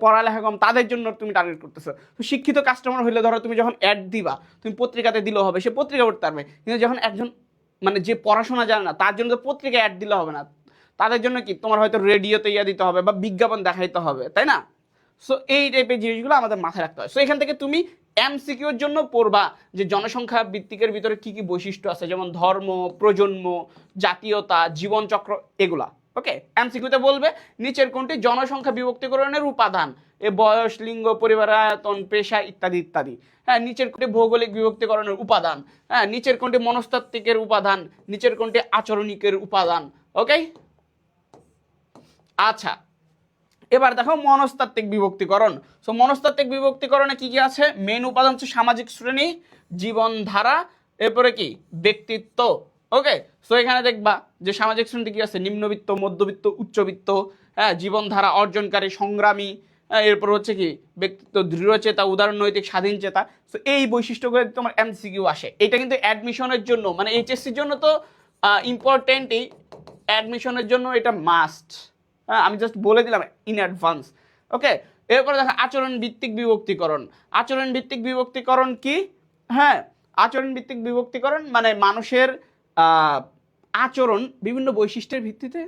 পড়ালেখা কম তাদের জন্য তুমি টার্গেট করতেছো। তো শিক্ষিত কাস্টমার হইলে ধরো তুমি যখন অ্যাড দিবা, তুমি পত্রিকাতে দিলেও হবে, সে পত্রিকা পড়তে পারবে। কিন্তু যখন একজন মানে যে পড়াশোনা জানে না তার জন্য তো পত্রিকা অ্যাড দিলে হবে না, তাদের জন্য কি তোমার হয়তো রেডিওতে ইয়া দিতে হবে বা বিজ্ঞাপন দেখাইতে হবে, তাই না? সো এই টাইপের জিনিসগুলো আমাদের মাথায় রাখতে হয়। সো এখান থেকে তুমি এমসিকিউর জন্য পড়বা যে জনসংখ্যা ভিত্তিকের ভিতরে কি কি বৈশিষ্ট্য আছে, যেমন ধর্ম, প্রজন্ম, জাতীয়তা, জীবনচক্র, এগুলা। ওকে, এমসিকিউতে বলবে নিচের কোনটি জনসংখ্যা বিভক্তিকরণের উপাদান, এ বয়স, লিঙ্গ, পরিবার, আয়তন, পেশা ইত্যাদি ইত্যাদি। হ্যাঁ, নিচের কোনটি ভৌগোলিক বিভক্তিকরণের উপাদান, হ্যাঁ নিচের কোনটি মনস্তাত্ত্বিকের উপাদান, নিচের কোনটি আচরণিকের উপাদান। ওকে, আচ্ছা এবার দেখো মনস্তাত্ত্বিক বিভক্তিকরণ। সো মনস্তাত্ত্বিক বিভক্তিকরণে কি কি আছে? মেন উপাদান হচ্ছে সামাজিক শ্রেণী, জীবনধারা, এরপরে কি ব্যক্তিত্ব। ওকে, সো এখানে দেখবা যে সামাজিক শ্রেণীতে কি আছে? নিম্নবিত্ত, মধ্যবিত্ত, উচ্চবিত্ত, হ্যাঁ জীবনধারা অর্জনকারী, সংগ্রামী, এরপর হচ্ছে কি ব্যক্তিত্ব, দৃঢ়চেতা, উদার, নৈতিক, স্বাধীন চেতা। সো এই বৈশিষ্ট্যগুলো তোমার এমসিকিউ আসে। এটা কিন্তু অ্যাডমিশনের জন্য মানে এইচএসসির জন্য তো ইম্পর্টেন্টই, অ্যাডমিশনের জন্য এটা মাস্ট। হ্যাঁ আমি জাস্ট বলে দিলাম ইন অ্যাডভান্স। ওকে, এরপরে দেখো আচরণ ভিত্তিক বিভক্তিকরণ। আচরণ ভিত্তিক বিভক্তিকরণ কি? হ্যাঁ, আচরণ ভিত্তিক বিভক্তিকরণ মানে মানুষের আচরণ বিভিন্ন বৈশিষ্ট্যের ভিত্তিতে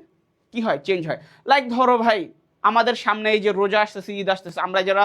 কি হয়, চেঞ্জ হয়। লাইক ধরো ভাই আমাদের সামনে এই যে রোজা আসতেছে, ঈদ আসতেছে, আমরা যারা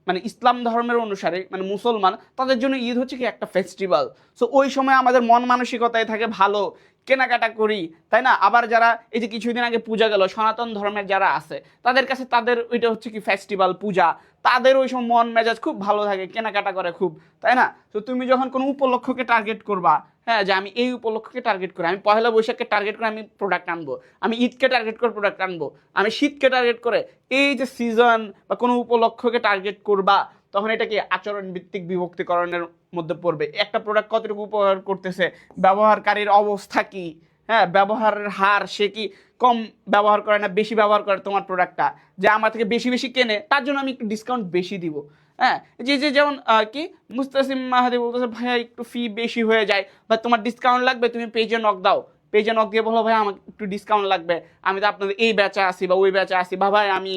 মানে ইসলাম ধর্মের অনুসারে মানে মুসলমান, তাদের জন্য ঈদ হচ্ছে কি একটা ফেস্টিভ্যাল। সো ওই সময় আমাদের মন মানসিকতায় থাকে ভালো, কেনাকাটা করি, তাই না? আবার যারা এই যে কিছুদিন আগে পূজা গেল, সনাতন ধর্মের যারা আছে তাদের কাছে তাদের ওইটা হচ্ছে কি ফেস্টিভ্যাল, পূজা, তাদের ওই সময় মন মেজাজ খুব ভালো থাকে, কেনাকাটা করে খুব, তাই না? তো তুমি যখন কোনো উপলক্ষকে টার্গেট করবা, হ্যাঁ যে আমি এই উপলক্ষকে টার্গেট করি, আমি পয়লা বৈশাখকে টার্গেট করে আমি প্রোডাক্ট আনবো, আমি ঈদকে টার্গেট করে প্রোডাক্ট আনবো, আমি শীতকে টার্গেট করে, এই যে সিজন বা কোনো উপলক্ষকে টার্গেট করবা, তখন এটা কি আচরণ ভিত্তিক বিভক্তিকরণের মধ্যে পড়বে। একটা প্রোডাক্ট কতটুকু উপহার করতেছে, ব্যবহারকারীর অবস্থা কি, হ্যাঁ ব্যবহারের হার, সে কি কম ব্যবহার করে না বেশি ব্যবহার করে তোমার প্রোডাক্টটা, যে আমার থেকে বেশি বেশি কেনে তার জন্য আমি একটু ডিসকাউন্ট বেশি দিব। হ্যাঁ, যে যেমন কি মুস্তাসিম মাহাদি বলতেছে ভাইয়া একটু ফি বেশি হয়ে যায় বা তোমার ডিসকাউন্ট লাগবে, তুমি পেজে নক দাও, পেজে নক দিয়ে বলো ভাই আমাকে একটু ডিসকাউন্ট লাগবে, আমি তো আপনাদের এই ব্যাচে আসি বা ওই ব্যাচে আসি, বা ভাই আমি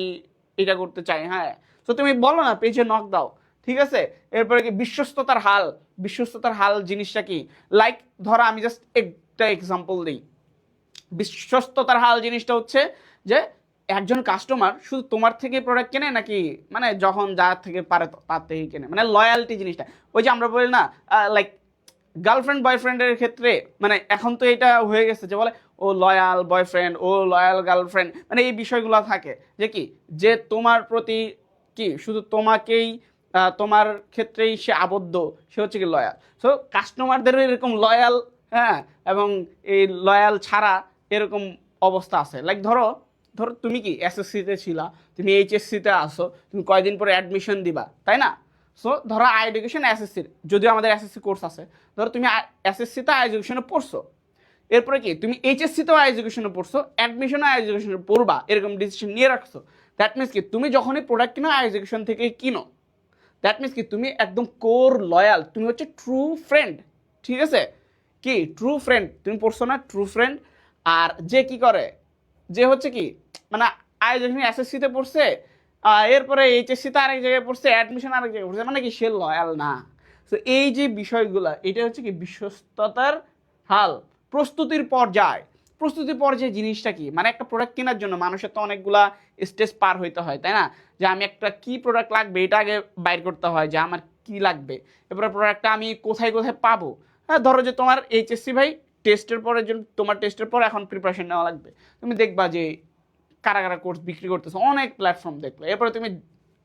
এটা করতে চাই। হ্যাঁ, তো তুমি বলো না, পেজে নক দাও, ঠিক আছে? এরপরে কি বিশ্বস্ততার হাল। বিশ্বস্ততার হাল জিনিসটা কি? লাইক ধরো আমি জাস্ট একটা এক্সাম্পল দিই। বিশ্বস্ততার হাল জিনিসটা হচ্ছে যে একজন কাস্টমার শুধু তোমার থেকে প্রোডাক্ট কেনে নাকি মানে যখন যার থেকে পারে তার থেকেই কেনে, মানে লয়ালটি জিনিসটা। ওই যে আমরা বলি না লাইক গার্লফ্রেন্ড বয়ফ্রেন্ডের ক্ষেত্রে মানে এখন তো এটা হয়ে গেছে যে বলে ও লয়াল বয়ফ্রেন্ড, ও লয়াল গার্লফ্রেন্ড, মানে এই বিষয়গুলো থাকে যে কি যে তোমার প্রতি কি শুধু তোমাকেই তোমার ক্ষেত্রেই সে আবদ্ধ, সে হচ্ছে কি লয়াল। সো কাস্টমারদেরও এরকম লয়াল, হ্যাঁ এবং এই লয়াল ছাড়া এরকম অবস্থা আছে। লাইক ধরো ধরো তুমি কি এসএসসিতে ছিলা, তুমি এইচএসসিতে আসো, তুমি কয়দিন পরে অ্যাডমিশন দিবা, তাই না? সো ধরো আই এডুকেশন এসএসসির, যদিও আমাদের এসএসসি কোর্স আছে, ধরো তুমি এসএসসিতে আই এডুকেশনে পড়ছো, এরপরে কি তুমি এইচএসসিতেও আই এডুকেশনে পড়ছো, অ্যাডমিশনও আই এডুকেশনে পড়বা, এরকম ডিসিশন নিয়ে রাখছো। দ্যাট মিনস কি তুমি যখনই প্রোডাক্ট কিনো আই এডুকেশন থেকে কিনো, দ্যাট মিনস কি তুমি একদম কোর লয়াল, তুমি হচ্ছে ট্রু ফ্রেন্ড, ঠিক আছে? কি ট্রু ফ্রেন্ড, তুমি পড়ছো না ট্রু ফ্রেন্ড। আর যে কি করে, যে হচ্ছে কি মানে আই যখন এসএসসিতে পড়ছে, এরপরে এইচএসসিতে আরেক জায়গায় পড়ছে, অ্যাডমিশন আরেক জায়গায় পড়ছে, মানে কি সে লয়াল না। তো এই যে বিষয়গুলা, এটা হচ্ছে কি বিশ্বস্ততার হাল। প্রস্তুতির পর্যায়, প্রস্তুতির পর্যায়ে জিনিসটা কি, মানে একটা প্রোডাক্ট কেনার জন্য মানুষের তো অনেকগুলা স্টেজ পার হইতে হয়, তাই না? যে আমি একটা কি প্রোডাক্ট লাগবে এটা আগে বাইর করতে হয় যে আমার কি লাগবে, এরপরে প্রোডাক্টটা আমি কোথায় কোথায় পাবো। হ্যাঁ, ধরো যে তোমার এইচএসসি ভাই টেস্টের পরের জন্য, তোমার টেস্টের পর এখন প্রিপারেশন নেওয়া লাগবে, তুমি দেখবা যে কারা কারা কোর্স বিক্রি করতেছে, অনেক প্ল্যাটফর্ম দেখবে, এরপরে তুমি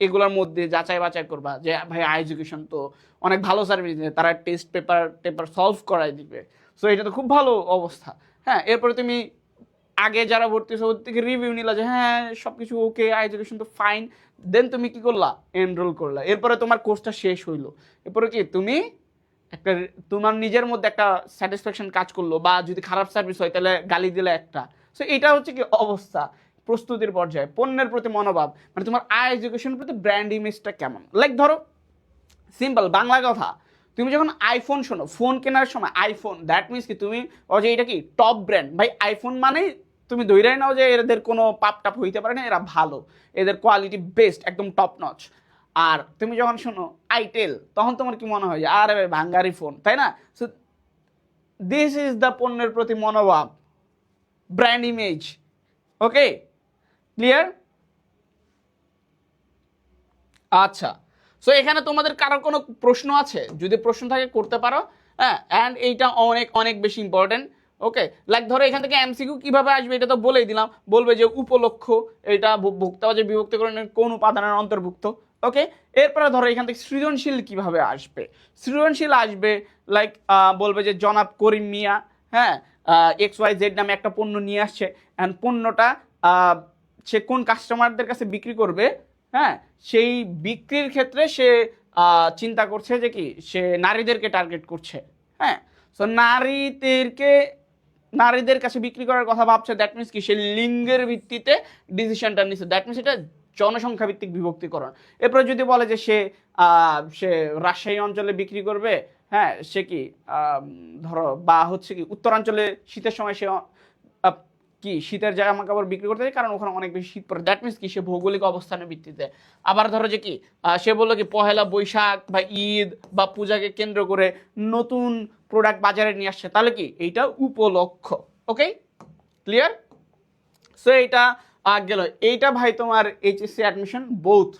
এগুলোর মধ্যে যাচাই বাছাই করবা যে ভাই এডুকেশন তো অনেক ভালো সার্ভিস দিবে, তারা টেস্ট পেপার টেপার সলভ করাই দিবে, সো এটা তো খুব ভালো অবস্থা। হ্যাঁ, এরপরে তুমি আগে যারা ভর্তি হয়েছে ওদের থেকে রিভিউ নিলা যে হ্যাঁ সব কিছু ওকে, এডুকেশন তো ফাইন, দেন তুমি কি করলা, এনরোল করলা, এরপরে তোমার কোর্সটা শেষ হইলো, এরপরে কি তুমি একটা তোমার নিজের মধ্যে একটা স্যাটিসফ্যাকশন কাজ করলো, বা যদি খারাপ সার্ভিস হয় তাহলে গালি দিলে একটা। সো এটা হচ্ছে কি অবস্থা প্রস্তুতির পর্যায়ে। পণ্যের প্রতি মনোভাব, মানে তোমার এডুকেশনের প্রতি ব্র্যান্ড ইমেজটা কেমন। লাইক ধরো সিম্পল বাংলা কথা, তুমি যখন আইফোন শোনো, ফোন কেনার সময় আইফোন, দ্যাট মিনস কি তুমি ও যে এটা কি টপ ব্র্যান্ড, ভাই আইফোন মানে তুমি ধৈরাই নাও যে এদের কোনো পাপ টাপ হইতে পারে না, এরা ভালো, এদের কোয়ালিটি বেস্ট, একদম টপ নচ। আর তুমি যখন শোনো আইটেল, তখন তোমার কি মনে হয় যে আরে ভাই ভাঙ্গারি ফোন, তাই না? সো দিস ইজ দ্য পণ্যের প্রতি মনোভাব, ব্র্যান্ড ইমেজ। ওকে, ক্লিয়ার? আচ্ছা, সো এখানে তোমাদের কারো কোনো প্রশ্ন আছে? যদি প্রশ্ন থাকে করতে পারো। হ্যাঁ, অ্যান্ড এইটা অনেক অনেক বেশি ইম্পর্টেন্ট। ওকে, লাইক ধরো এখান থেকে এমসিকিউ কিভাবে আসবে এটা তো বলেই দিলাম, বলবে যে উপলক্ষ এটা ভোক্তা বা যে বিভক্তিকরণের কোন উপাদানের অন্তর্ভুক্ত। ওকে, এরপরে ধরো এখান থেকে সৃজনশীল কিভাবে আসবে। সৃজনশীল আসবে লাইক বলবে যে জনাব করিম মিয়া, হ্যাঁ, এক্স ওয়াই জেড নামে একটা পণ্য নিয়ে আসছে, অ্যান্ড পণ্যটা সে কোন কাস্টমারদের কাছে বিক্রি করবে, হ্যাঁ, সেই বিক্রির ক্ষেত্রে সে চিন্তা করছে যে কি সে নারীদেরকে টার্গেট করছে। হ্যাঁ, সো নারীদের কাছে বিক্রি করার কথা ভাবছে, দ্যাট মিনস কি সে লিঙ্গের ভিত্তিতে ডিসিশনটা নিচ্ছে, দ্যাট মিনস এটা জনসংখ্যা ভিত্তিক বিভক্তিকরণ। এরপরে যদি বলে যে সে রাজশাহী অঞ্চলে বিক্রি করবে, হ্যাঁ, সে কি ধরো বা হচ্ছে কি উত্তরাঞ্চলে শীতের সময় সে কি শীতের জামা কাপড় বিক্রি করতে যায় কারণ ওখানে অনেক বেশি শীত পড়ে, দ্যাট মিনস কি সে ভৌগোলিক অবস্থানের ভিত্তিতে। আবার ধরো যে কি সে বললো কি পহেলা বৈশাখ বা ঈদ বা পূজাকে কেন্দ্র করে নতুন প্রোডাক্ট বাজারে নিয়ে আসছে, তাহলে কি এইটা উপলক্ষ। ওকে, ক্লিয়ার? সো এইটা গেল। এইটা ভাই তোমার এইচএসসি অ্যাডমিশন বোথ,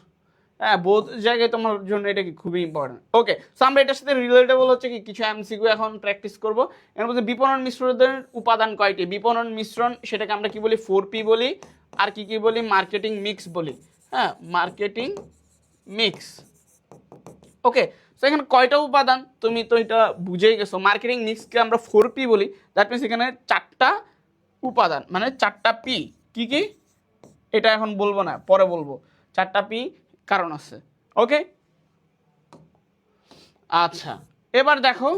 হ্যাঁ বোধ জায়গায় তোমার জন্য এটা কি খুবই ইম্পর্টেন্ট। ওকে, সো আমরা এটার সাথে রিলেটেবল হচ্ছে কি কিছু এমসিকিউ এখন প্র্যাকটিস করব। এর মধ্যে বিপণন মিশ্রণের উপাদান কয়টি? বিপণন মিশ্রণ সেটাকে আমরা কি বলি 4P বলি, আর কি কি বলি মার্কেটিং মিক্স বলি। হ্যাঁ, মার্কেটিং মিক্স। ওকে, সো এখানে কয়টা উপাদান তুমি তো এটা বুঝেই গেছো। মার্কেটিং মিক্সকে আমরা 4P বলি, দ্যাট মিনস এখানে 4টা উপাদান, মানে 4টা পি। কি কি এটা এখন বলবো না, পরে বলবো। 4টা পি কারণ আছে। ওকে, আচ্ছা, এবার দেখো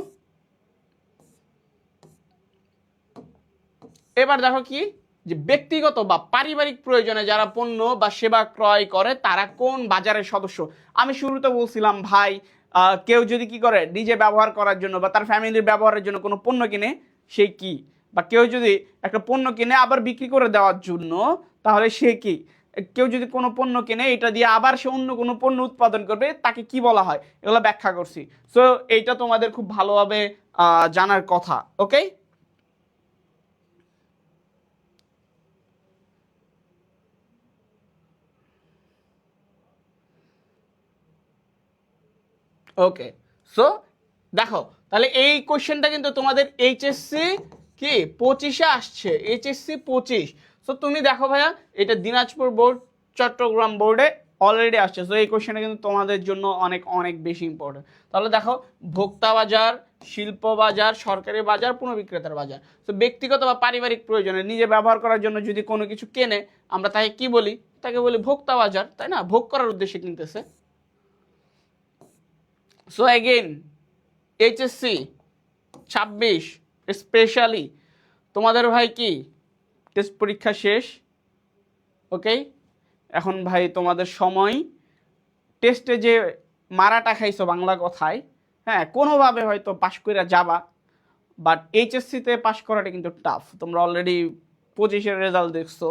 কি যে ব্যক্তিগত বা পারিবারিক প্রয়োজনে যারা পণ্য বা সেবা ক্রয় করে তারা কোন বাজারের সদস্য। আমি শুরুতে বলছিলাম ভাই কেউ যদি কি করে নিজে ব্যবহার করার জন্য বা তার ফ্যামিলির ব্যবহারের জন্য কোনো পণ্য কিনে, সে কি, বা কেউ যদি একটা পণ্য কিনে আবার বিক্রি করে দেওয়ার জন্য, তাহলে সে কি, কেউ যদি কোনো পণ্য কিনে এটা দিয়ে আবার সে অন্য কোনো পণ্য উৎপাদন করবে, তাকে কি বলা হয়, এগুলো ব্যাখ্যা করছি। সো এইটা তোমাদের খুব ভালোভাবে জানার কথা। ওকে, ওকে, সো দেখো তাহলে এই কোশ্চেনটা কিন্তু তোমাদের এইচএসসি কি 25-এ আসছে, এইচএসসি 25। সো তুমি দেখো ভাইয়া এটা দিনাজপুর বোর্ড, চট্টগ্রাম বোর্ডে অলরেডি আসছে। সো এই কোশ্চেনটা কিন্তু তোমাদের জন্য অনেক অনেক বেশি ইম্পর্টেন্ট। তাহলে দেখো ভোক্তা বাজার, শিল্প বাজার, সরকারি বাজার, পুনঃবিক্রেতার বাজার। তো ব্যক্তিগত বা পারিবারিক প্রয়োজনে নিজে ব্যবহার করার জন্য যদি কোনো কিছু কেনে, আমরা তাকে কি বলি, তাকে বলি ভোক্তা বাজার, তাই না? ভোগ করার উদ্দেশ্যে কিনতেছে। সো অ্যাগেন এইচএসসি 26 স্পেশালি তোমাদের ভাই কি টেস্ট পরীক্ষা শেষ। ওকে, এখন ভাই তোমাদের সময়, টেস্টে যে মারাটা খাইছো বাংলা কথায়, হ্যাঁ কোনোভাবে হয়তো পাশ করে যাবা, বাট এইচএসসিতে পাশ করাটা কিন্তু টাফ। তোমরা অলরেডি 25-এর রেজাল্ট দেখছো,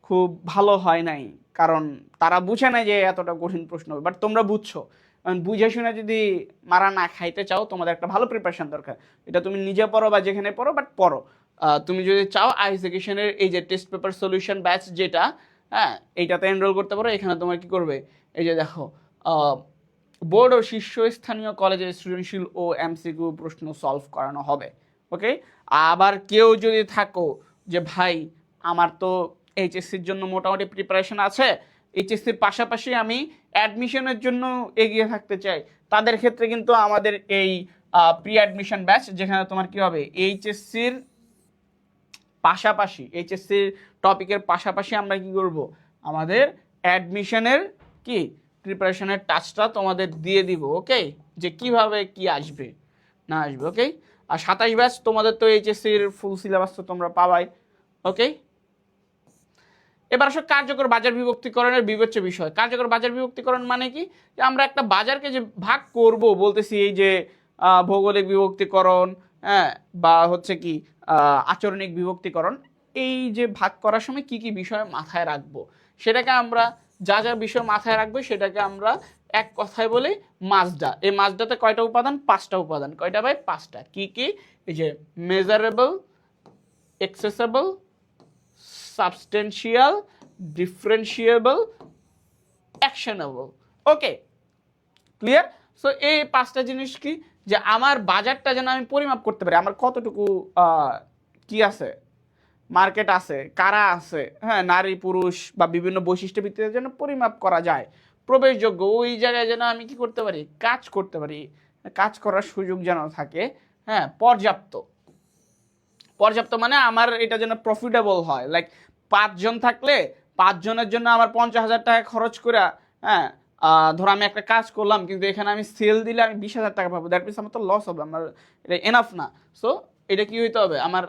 খুব ভালো হয় নাই, কারণ তারা বুঝে না যে এতটা কঠিন প্রশ্ন হবে, বাট তোমরা বুঝছো। বুঝে শুনে যদি মারা না খাইতে চাও, তোমাদের একটা ভালো প্রিপারেশন দরকার। এটা তুমি নিজে পড়ো বা যেখানে পড়ো, বাট পড়ো। তুমি যদি চাও আইস এডুকেশনের এই যে টেস্ট পেপার সলিউশন ব্যাচ যেটা, হ্যাঁ, এইটাতে এনরোল করতে পারো। এখানে তোমার কি করবে, এই যে দেখো, বোর্ড ও শীর্ষস্থানীয় কলেজের সৃজনশীল ও এমসিকিউ প্রশ্ন সলভ করানো হবে। ওকে, আবার কেউ যদি থাকো যে ভাই আমার তো এইচএসসির জন্য মোটামুটি প্রিপারেশন আছে, এইচএসসির পাশাপাশি আমি অ্যাডমিশনের জন্য এগিয়ে থাকতে চাই, তাদের ক্ষেত্রে কিন্তু আমাদের এই প্রি অ্যাডমিশন ব্যাচ, যেখানে তোমার কি হবে, এইচএসসির পাশাপাশি, এইচএসসির টপিকের পাশাপাশি আমরা কি করব, আমাদের অ্যাডমিশনের কি প্রিপারেশনের টাচটা তোমাদের দিয়ে দিব। ওকে, যে কিভাবে কি আসবে না আসবে। ওকে, আর 27 ব্যাচ তোমাদের তো এইচএসসির ফুল সিলেবাস তো তোমরা পাবাই। ওকে, এবার আসো কার্যকর বাজার বিভক্তিকরণের বিবেচ্য বিষয়। কার্যকর বাজার বিভক্তিকরণ মানে কি, যে আমরা একটা বাজারকে যে ভাগ করব বলতেছি, এই যে ভৌগোলিক বিভক্তিকরণ, হ্যাঁ, বা হচ্ছে কি আচরণিক বিভক্তিকরণ, এই যে ভাগ করার সময় কি কি বিষয় মাথায় রাখবো, সেটাকে আমরা যা যা বিষয় মাথায় রাখবো সেটাকে আমরা এক কথায় বলি মাজদা। এই মাজদাতে কয়টা উপাদান, 5টা উপাদান। কয়টা ভাই, 5টা। কি কি, এই যে measurable, accessible, substantial, differentiable, actionable. Okay, clear? So এই 5টা জিনিস কি, যে আমার বাজারটা যেন আমি পরিমাপ করতে পারি, আমার কতটুকু কি আছে, মার্কেট আছে, কারা আছে, হ্যাঁ, নারী পুরুষ বা বিভিন্ন বৈশিষ্ট্য ভিত্তিতে যেন পরিমাপ করা যায়, প্রবেশযোগ্য, ওই জায়গায় যেন আমি কি করতে পারি, কাজ করতে পারি, কাজ করার সুযোগ যেন থাকে, হ্যাঁ, পর্যাপ্ত। পর্যাপ্ত মানে আমার এটা যেন প্রফিটেবল হয়, লাইক 5 জন থাকলে 5 জনের জন্য আমার 50,000 টাকা খরচ করে, হ্যাঁ, ধরো আমি একটা কাজ করলাম, কিন্তু এখানে আমি সেল দিলে আমি 20,000 টাকা পাবো, দ্যাট মিনস আমার তো লস হবে, আমার এটা এনাফ না। সো এটা কি হইতে হবে, আমার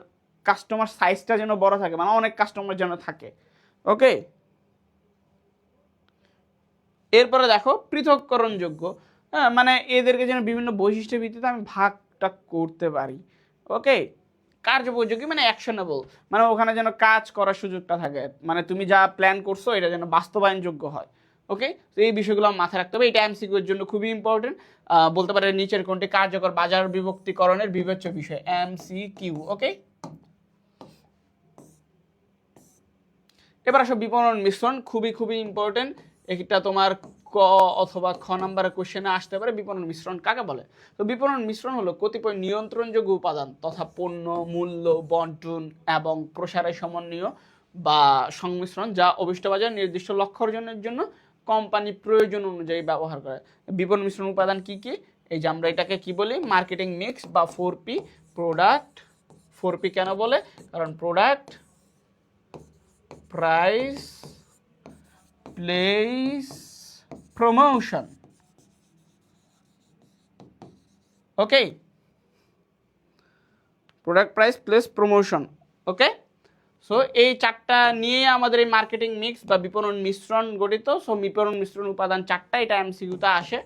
কাস্টমার সাইজটা যেন বড় থাকে, মানে অনেক কাস্টমার যেন থাকে। ওকে, এরপরে দেখো পৃথককরণযোগ্য, হ্যাঁ, মানে এদেরকে যেন বিভিন্ন বৈশিষ্ট্যের ভিত্তিতে আমি ভাগটা করতে পারি। ওকে, কার্যোপযোগী মানে অ্যাকশনেবল, মানে ওখানে যেন কাজ করার সুযোগটা থাকে, মানে তুমি যা প্ল্যান করছো এটা যেন বাস্তবায়নযোগ্য হয়। ওকে, তো এই বিষয়গুলো মাথায় রাখতে হবে, এটা এমসিকিউর জন্য খুবই ইম্পর্টেন্ট। বলতে পারে নিচের কোনটি কার্যকর বাজার বিভক্তিকরণের বিবেচ্য বিষয়, এমসিকিউ। ওকে, এবার আসো বিপণন মিশ্রণ, খুবই খুবই ইম্পর্টেন্ট। এটা তোমার ক অথবা খ নাম্বারের কোশ্চেনে আসতে পারে। বিপণন মিশ্রণ কাকে বলে? তো বিপণন মিশ্রণ হলো কতিপয় নিয়ন্ত্রণযোগ্য উপাদান তথা পণ্য, মূল্য, বন্টন এবং প্রসারের সমন্বয় বা সংমিশ্রণ, যা অভীষ্ট বাজার নির্দিষ্ট লক্ষ্য অর্জনের জন্য কোম্পানি প্রয়োজন অনুযায়ী ব্যবহার করে। বিপণন মিশ্রণ উপাদান কি কি? এই যে আমরা এটাকে কি বলি, মার্কেটিং মিক্স বা 4P প্রোডাক্ট। 4P কেন বলে? কারণ প্রোডাক্ট, প্রাইস, প্লেস, প্রমোশন। ওকে, প্রোডাক্ট, প্রাইস, প্লেস, প্রমোশন। ওকে, সো এই 4টা নিয়ে আমাদের এই মার্কেটিং মিক্স বা বিপণন মিশ্রণ গঠিত। সো বিপণন মিশ্রণ উপাদান 4টা, এটা এমসিকিউতে আসে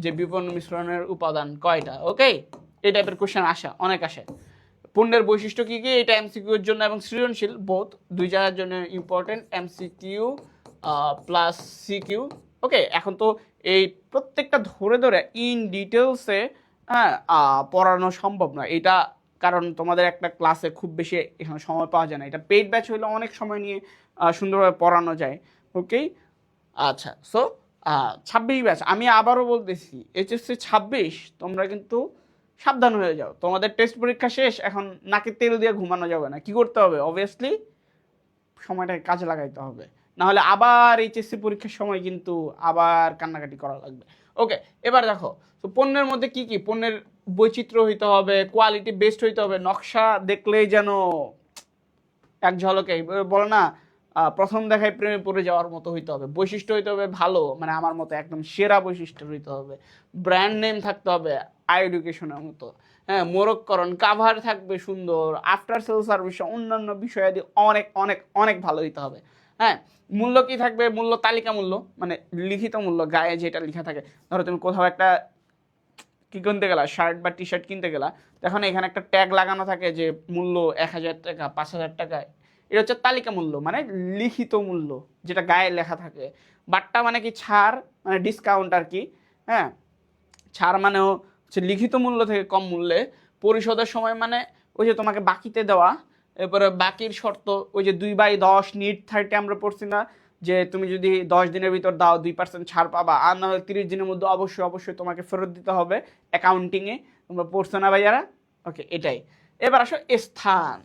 যে বিপণন মিশ্রণের উপাদান কয়টা। ওকে, এই টাইপের কোশ্চেন আসে, অনেক আসে। পণ্যের বৈশিষ্ট্য কি কি, এটা এমসিকিউর জন্য এবং সৃজনশীল বোথ, দুই জায়গার জন্য ইম্পর্টেন্ট, এমসিকিউ প্লাস সিকিউ। ওকে, এখন তো এই প্রত্যেকটা ধরে ধরে ইন ডিটেলসে, হ্যাঁ, পড়ানো সম্ভব নয় এটা, কারণ তোমাদের একটা ক্লাসে খুব বেশি এখানে সময় পাওয়া যায় না। এটা পেইড ব্যাচ হলে অনেক সময় নিয়ে সুন্দরভাবে পড়ানো যায়। ওকে, আচ্ছা, সো 26 ব্যাচ, আমি আবারও বলতেছি, এইচএসসি 26, তোমরা কিন্তু সাবধান হয়ে যাও। তোমাদের টেস্ট পরীক্ষা শেষ, এখন নাকে তেল দিয়ে ঘুমানো যাবে না। কি করতে হবে, অবভিয়াসলি সময়টাকে কাজে লাগাইতে হবে, নাহলে আবার এইচএসসি পরীক্ষার সময় কিন্তু আবার কান্নাকাটি করা লাগবে। ওকে, এবার দেখো, তো পণ্যের মধ্যে কি কি, পণ্যের বৈচিত্র্য হইতে হবে, কোয়ালিটি বেস্ট হইতে হবে, নকশা দেখলেই যেন এক ঝলকে বলে না, প্রথম দেখায় প্রেমে পড়ে যাওয়ার মতো হইতে হবে, বৈশিষ্ট্য হইতে হবে ভালো, মানে আমার মতো একদম সেরা বৈশিষ্ট্য হইতে হবে, ব্র্যান্ড নেম থাকতে হবে আই এডুকেশনের মতো, হ্যাঁ, মোড়ককরণ, কাভার থাকবে সুন্দর, আফটার সেল সার্ভিস, অন্যান্য বিষয়াদি অনেক অনেক অনেক ভালো হইতে হবে। হ্যাঁ, মূল্য কি থাকবে, মূল্য তালিকা মূল্য, মানে লিখিত মূল্য, গায়ে যেটা লেখা থাকে। ধরো তুমি কোথাও একটা কি কিনতে গেলা, শার্ট বা টি শার্ট কিনতে গেলা, তখন এখানে একটা ট্যাগ লাগানো থাকে যে মূল্য 1,000 টাকা, 5,000 টাকা, এটা হচ্ছে তালিকা মূল্য মানে লিখিত মূল্য, যেটা গায়ে লেখা থাকে। বাট্টা মানে কি ছাড়, মানে ডিসকাউন্ট আর কি। হ্যাঁ, ছাড় মানেও হচ্ছে লিখিত মূল্য থেকে কম মূল্যে। পরিশোধের সময় মানে ওই যে তোমাকে বাকিতে দেওয়া, এরপরে বাকির শর্ত ওই যে 2/10 নিট 30 আমরা পড়ছি না, যে তুমি যদি 10 দিনের ভিতর দাও 2% ছাড় পাবা, আর না হলে 30 দিনের মধ্যে অবশ্যই অবশ্যই তোমাকে ফেরত দিতে হবে অ্যাকাউন্টিংয়ে। তোমরা পড়ছো না ভাইয়ারা? ওকে, এটাই। এবার আসো স্থান।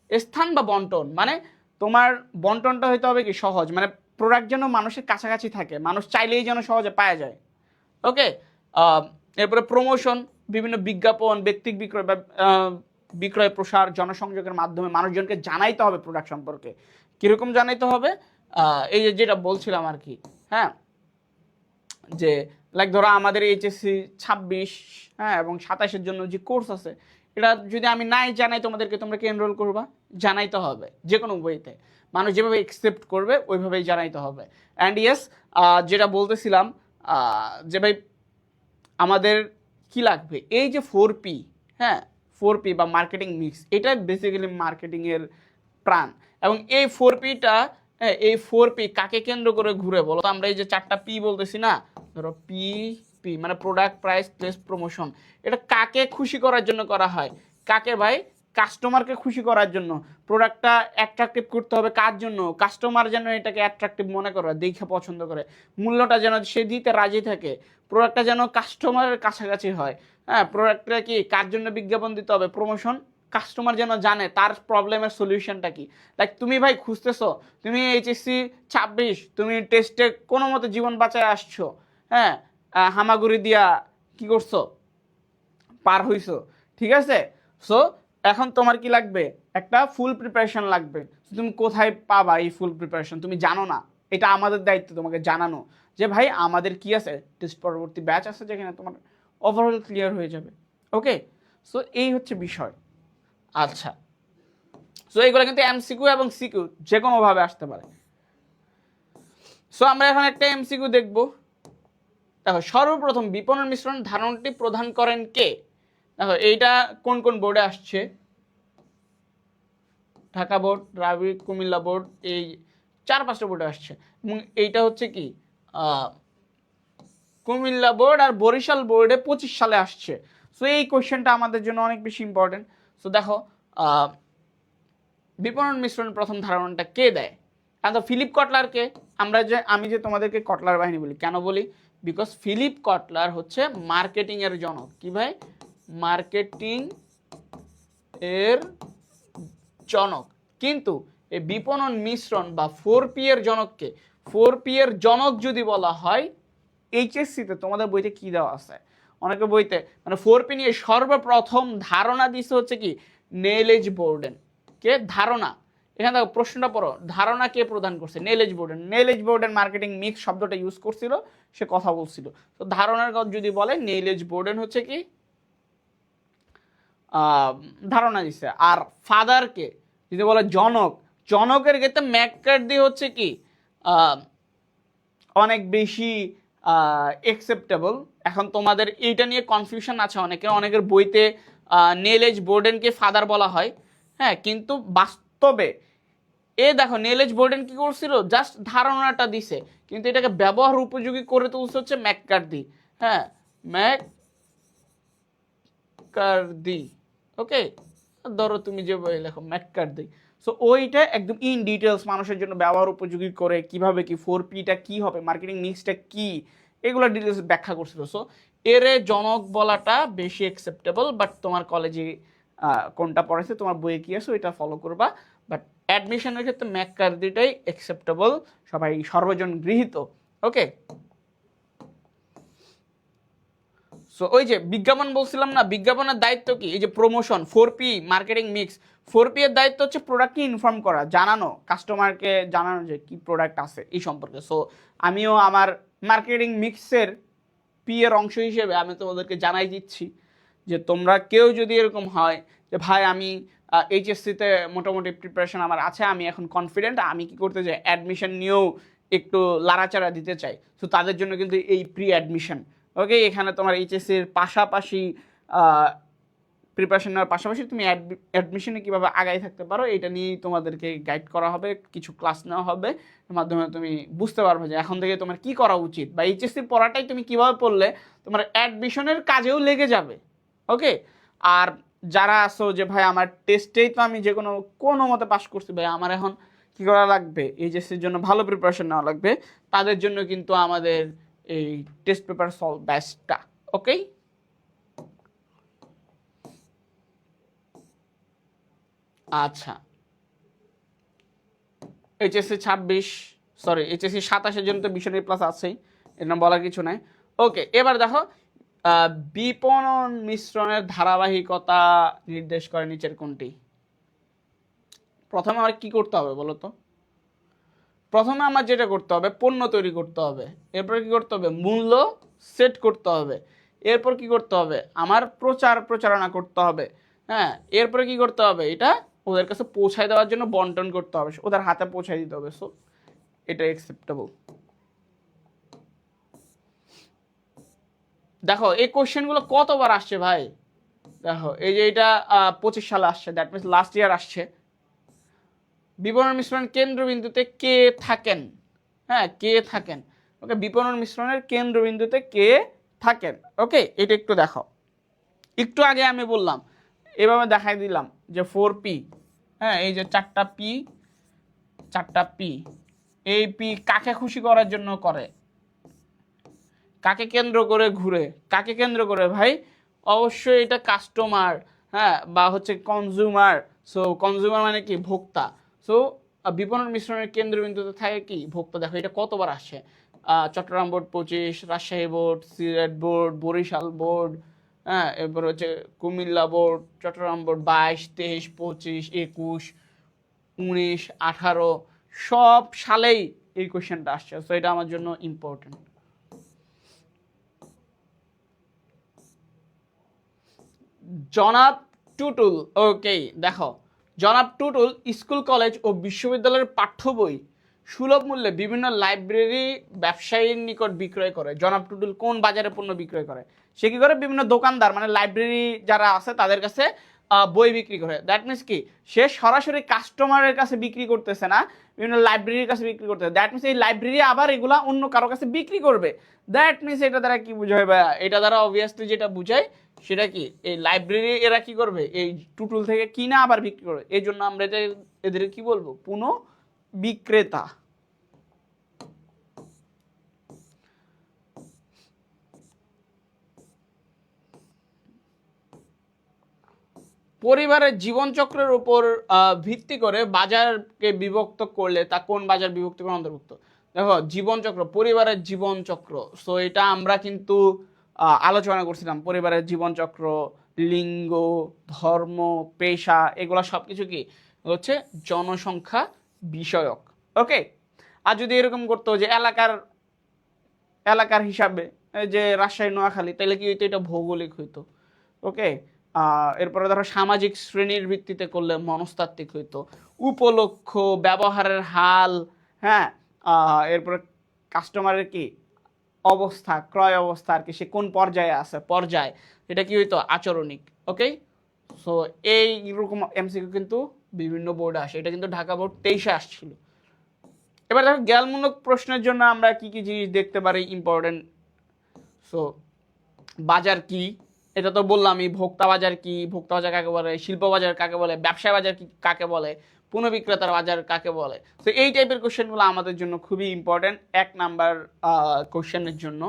স্থান বা বন্টন মানে তোমার বন্টনটা হইতে হবে কি সহজ, মানে প্রোডাক্ট যেন মানুষের কাছাকাছি থাকে, মানুষ চাইলেই যেন সহজে পাওয়া যায়। ওকে, এরপরে প্রমোশন, বিভিন্ন বিজ্ঞাপন, ব্যক্তিক বিক্রয় বা বিক্রয় প্রসার, জনসংযোগের মাধ্যমে মানুষজনকে জানাইতে হবে প্রোডাক্ট সম্পর্কে। কীরকম জানাইতে হবে? এই যে যেটা বলছিলাম আর কি। হ্যাঁ, যে লাইক ধরো আমাদের এইচএসসি 26 হ্যাঁ এবং 27-এর জন্য যে কোর্স আছে, এটা যদি আমি নাই জানাই তোমাদেরকে, তোমরা কি এনরোল করবা? জানাইতে হবে যে কোনো বইতে, মানুষ যেভাবে একসেপ্ট করবে ওইভাবেই জানাইতে হবে। অ্যান্ড ইয়েস, যেটা বলতেছিলাম যে ভাই আমাদের কি লাগবে, এই যে 4P, হ্যাঁ 4P বা মার্কেটিং মিক্স, এটা বেসিক্যালি মার্কেটিংয়ের প্রাণ। এবং এই 4Pটা, এই 4P কাকে কেন্দ্র করে ঘুরে বলো তো? আমরা এই যে 4টা P বলতেছি না, ধরো P মানে প্রোডাক্ট, প্রাইস, প্লেস, প্রমোশন। এটা কাকে খুশি করার জন্য করা হয়? কাকে ভাই? কাস্টমারকে খুশি করার জন্য। প্রোডাক্টটা অ্যাট্রাকটিভ করতে হবে কার জন্য? কাস্টমার যেন এটাকে অ্যাট্রাকটিভ মনে করে, দেখে পছন্দ করে, মূল্যটা যেন সে দিতে রাজি থাকে, প্রোডাক্টটা যেন কাস্টমারের কাছাকাছি হয়। হ্যাঁ, প্রোডাক্টটা কি কার জন্য বিজ্ঞাপন দিতে হবে? প্রমোশন, কাস্টমার যেন জানে তার প্রবলেমের সলিউশনটা কি। লাইক তুমি ভাই খুঁজতেছো, তুমি এইচএসসি 26 তুমি টেস্টে কোনো মতো জীবন বাঁচায় আসছো, হ্যাঁ হামাগুড়ি দিয়া কি করছো, পার হইছো, ঠিক আছে? সো এখন তোমার কি লাগবে? একটা ফুল প্রিপারেশন লাগবে। তুমি কোথায় পাবা এই ফুল প্রিপারেশন? তুমি জানো না, এটা আমাদের দায়িত্ব তোমাকে জানানো যে ভাই আমাদের কি আছে, টেস্ট পরবর্তী ব্যাচ আছে যেখানে তোমার ওভারঅল ক্লিয়ার হয়ে যাবে। ওকে, সো এই হচ্ছে বিষয়। আচ্ছা, সো এইগুলো কিন্তু এমসিকিউ এবং সিকিউ যে কোনোভাবে আসতে পারে। সো আমরা এখন একটা এমসিকিউ দেখব। দেখো, সর্বপ্রথম বিপণন মিশ্রণ ধারণাটি প্রদান করেন কে? দেখো এইটা কোন কোন বোর্ডে আসছে? ঢাকা বোর্ড, রাবি, কুমিল্লা বোর্ড, এই 4-5টা বোর্ডে আসছে। এবং এইটা হচ্ছে কি কুমিল্লা বোর্ড আর বরিশাল বোর্ডে 25 সালে আসছে। সো এই কোয়েশ্চেনটা আমাদের জন্য অনেক বেশি ইম্পর্টেন্ট। সো দেখো, বিপণন মিশ্রণ প্রথম ধারণাটা কে দেয়? কারণ ফিলিপ কটলারকে আমি যে তোমাদেরকে কটলার বাহিনী বলি, কেন বলি? বিকজ ফিলিপ কটলার হচ্ছে মার্কেটিং এর জনক। কি ভাই? মার্কেটিং এর জনক। কিন্তু এই বিপণন মিশ্রণ বা 4P এর জনককে? 4P এর জনক যদি বলা হয়, এইচএসসিতে তোমাদের বইতে কি দেওয়া আছে? অনেকে বইতে মানে 4P নিয়ে সর্বপ্রথম ধারণা দিচ্ছে হচ্ছে কি নেলেজ বোর্ডেন। কে ধারণা? এখানে দেখো প্রশ্নটা পড়ো, ধারণা কে প্রদান করছে? নেলেজ বোর্ডেন। নেলেজ বোর্ডেন মার্কেটিং মিক্স শব্দটা ইউজ করছিল, সে কথা বলছিল। তো ধারণার কথা যদি বলে, নেলেজ বোর্ডেন হচ্ছে কি ধারণা দিচ্ছে। আর ফাদারকে যদি বলে জনক, জনকের ক্ষেত্রে ম্যাককার্থি হচ্ছে কি অনেক বেশি একসেপ্টেবল। এখন তোমাদের এইটা নিয়ে কনফিউশন আছে অনেকের বইতে নেলেজ বোর্ডেনকে ফাদার বলা হয়, হ্যাঁ কিন্তু বাস্তবে দেখো নেলেজ বোর্ডেন কি করছিল? জাস্ট ধারণাটা দিছে, কিন্তু এটাকে ব্যবহার উপযোগী করে তুলছে হচ্ছে ম্যাককার্থি। হ্যাঁ, ম্যাককার্থি। ওকে, ধরো তুমি যে বই লেখো ম্যাককার্থি, সো ওইটা একদম ইন ডিটেলস মানুষের জন্য ব্যবহার উপযোগী করে কিভাবে কি 4Pটা কি হবে, মার্কেটিং মিক্সটা কি, এগুলো ডিটেলস ব্যাখ্যা করছিল। সো এর জনক বলাটা বেশি অ্যাকসেপ্টেবল, বাট তোমার কলেজে কোনটা পড়াইছে, তোমার বইয়ে কি আছে ওইটা ফলো করবা। বাট অ্যাডমিশনের ক্ষেত্রে ম্যাককার্থিটাই অ্যাকসেপ্টেবল, সবাই সর্বজন গৃহীত। ওকে, সো ওই যে বিজ্ঞাপন বলছিলাম না, বিজ্ঞাপনের দায়িত্ব কি? এই যে promotion, 4P marketing mix, 4P এর দায়িত্ব হচ্ছে প্রোডাক্টকে ইনফর্ম করা, জানানো, কাস্টমারকে জানানো যে কি প্রোডাক্ট আছে এই সম্পর্কে। সো আমিও আমার মার্কেটিং মিক্সের পি এর অংশ হিসেবে আমি তোমাদেরকে জানাই দিচ্ছি যে তোমরা কেউ যদি এরকম হয় যে ভাই আমি এইচএসসিতে মোটামুটি প্রিপারেশন আমার আছে, আমি এখন কনফিডেন্ট, আমি কি করতে চাই অ্যাডমিশন নিয়েও একটু লাড়াচাড়া দিতে চাই, সো তাদের জন্য কিন্তু এই প্রি অ্যাডমিশন। ওকে, এখানে তোমার এইচএসসির পাশাপাশি প্রিপারেশন নেওয়ার পাশাপাশি তুমি অ্যাডমিশনে কীভাবে আগাই থাকতে পারো এটা নিয়েই তোমাদেরকে গাইড করা হবে, কিছু ক্লাস নেওয়া হবে, এর মাধ্যমে তুমি বুঝতে পারবে যে এখন থেকে তোমার কী করা উচিত, বা এইচএসসি পড়াটাই তুমি কীভাবে পড়লে তোমার অ্যাডমিশনের কাজেও লেগে যাবে। ওকে, আর যারা আসো যে ভাই আমার টেস্টেই তো আমি যে কোনো মতে পাস করছি, ভাই আমার এখন কী করা লাগবে, এইচএসসির জন্য ভালো প্রিপারেশন নেওয়া লাগবে, তাদের জন্য কিন্তু আমাদের এই টেস্ট পেপার সলভ ব্যাচটা। ওকে, আচ্ছা, এইচএসসি 27-এর জন্য তো বিষয় প্লাস আছেই, এটা বলার কিছু নাই। ওকে, এবার দেখো বিপণন মিশ্রণের ধারাবাহিকতা নির্দেশ করে নিচের কোনটি? প্রথমে আমার কি করতে হবে বলো তো? প্রথমে আমার যেটা করতে হবে পণ্য তৈরি করতে হবে, এরপর কি করতে হবে মূল্য সেট করতে হবে, এরপর কি করতে হবে আমার প্রচারণা করতে হবে, হ্যাঁ, এরপরে কি করতে হবে এটা ওদের কাছে পৌঁছায় দেওয়ার জন্য বন্টন করতে হবে, ওদের হাতে পৌঁছায় দিতে হবে। সো এটা অ্যাকসেপ্টেবল। দেখো এই কোশ্চেনগুলো কতবার আসছে ভাই, দেখো এই যে এটা 25 সালে আসছে, দ্যাট মিনস লাস্ট ইয়ার আসছে। বিপণন মিশ্রণ কেন্দ্রবিন্দুতে কে থাকেন? হ্যাঁ, কে থাকেন? ওকে, বিপণন মিশ্রণের কেন্দ্রবিন্দুতে কে থাকেন? ওকে, এটা একটু দেখো, একটু আগে আমি বললাম এভাবে দেখাই দিলাম যে 4P, হ্যাঁ, এই যে চারটা পি, এই পি কাকে খুশি করার জন্য করে, কাকে কেন্দ্র করে ঘুরে, কাকে কেন্দ্র করে ভাই? অবশ্যই এটা কাস্টমার, হ্যাঁ, বা হচ্ছে কনজিউমার। সো কনজিউমার মানে কি? ভোক্তা। সো বিপণন মিশ্রণের কেন্দ্রবিন্দুতে থাকে কি? ভোক্তা। দেখো এটা কতবার আসছে, Chittagong board 25, Rajshahi board, Sylhet board, Barisal board, হ্যাঁ, এরপর হচ্ছে কুমিল্লা বোর্ড, চট্টগ্রাম বোর্ড 22, 23, 25, 21, 19, 18 সব সালেই এই কোয়েশ্চেনটা আসছে। সো এটা আমার জন্য ইম্পর্টেন্ট। জনাব টুটুল, ওকে দেখো, জনাব টুটুল স্কুল কলেজ ও বিশ্ববিদ্যালয়ের পাঠ্য বই সুলভ মূল্যে বিভিন্ন লাইব্রেরি ব্যবসায়ীর নিকট বিক্রয় করে। জনাব টুটুল কোন বাজারে পণ্য বিক্রয় করে? সে কি করে? বিভিন্ন দোকানদার মানে লাইব্রেরি যারা আছে তাদের কাছে বই বিক্রি করে। দ্যাট মিনস কি, সে সরাসরি কাস্টমারের কাছে বিক্রি করতেছে না, বিভিন্ন লাইব্রেরির কাছে বিক্রি করতেছে। দ্যাট মিনস এই লাইব্রেরি আবার এগুলা অন্য কারো কাছে বিক্রি করবে। দ্যাট মিনস এটা দ্বারা কি বোঝায় ভাইয়া? এটা দ্বারা অবভিয়াসলি যেটা বুঝায় সেটা কি, এই লাইব্রেরি এরা কি করবে, এই টুটুল থেকে কিনা আবার বিক্রি করবে। এই জন্য আমরা এটা এদের কি বলবো? পুনঃ বিক্রেতা। পরিবারের জীবনচক্রের উপর ভিত্তি করে বাজারকে বিভক্ত করলে তা কোন বাজার বিভক্তিকরণ অন্তর্ভুক্ত? দেখো জীবনচক্র, পরিবারের জীবনচক্র, সো এটা আমরা কিন্তু আলোচনা করছিলাম। পরিবারের জীবনচক্র, লিঙ্গ, ধর্ম, পেশা, এগুলো সব কিছু কি হচ্ছে জনসংখ্যা বিষয়ক। ওকে, আর যদি এরকম করতো যে এলাকার হিসাবে, যে রাজশাহী নোয়াখালী, তাহলে কি হইতো? এটা ভৌগোলিক হইতো। ওকে, এরপরে ধরো সামাজিক শ্রেণীর ভিত্তিতে করলে মনস্তাত্ত্বিক হইতো। উপলক্ষ, ব্যবহারের হাল, হ্যাঁ, এরপরে কাস্টমারের কি অবস্থা, ক্রয় অবস্থা আর কি, সে কোন পর্যায়ে আছে, পর্যায়, এটা কি হইতো? আচরণিক। ওকে, সো এইরকম এমসিকিউ কিন্তু বিভিন্ন বোর্ডে আসে, এটা কিন্তু ঢাকা বোর্ড 23-এ আসছিল। এবার দেখো জ্ঞানমূলক প্রশ্নের জন্য আমরা কি কি জিনিস দেখতে পারি ইম্পর্টেন্ট। সো বাজার কি, এটা তো বললামই। ভোক্তা বাজার কি, ভোক্তা বাজার কাকে বলে, শিল্প বাজার কাকে বলে, ব্যবসায় বাজার কি কাকে বলে, পুনঃবিক্রেতার বাজার কাকে বলে। তো এই টাইপের কোশ্চেনগুলো আমাদের জন্য খুবই ইম্পর্টেন্ট 1 নাম্বার কোশ্চেনের জন্য।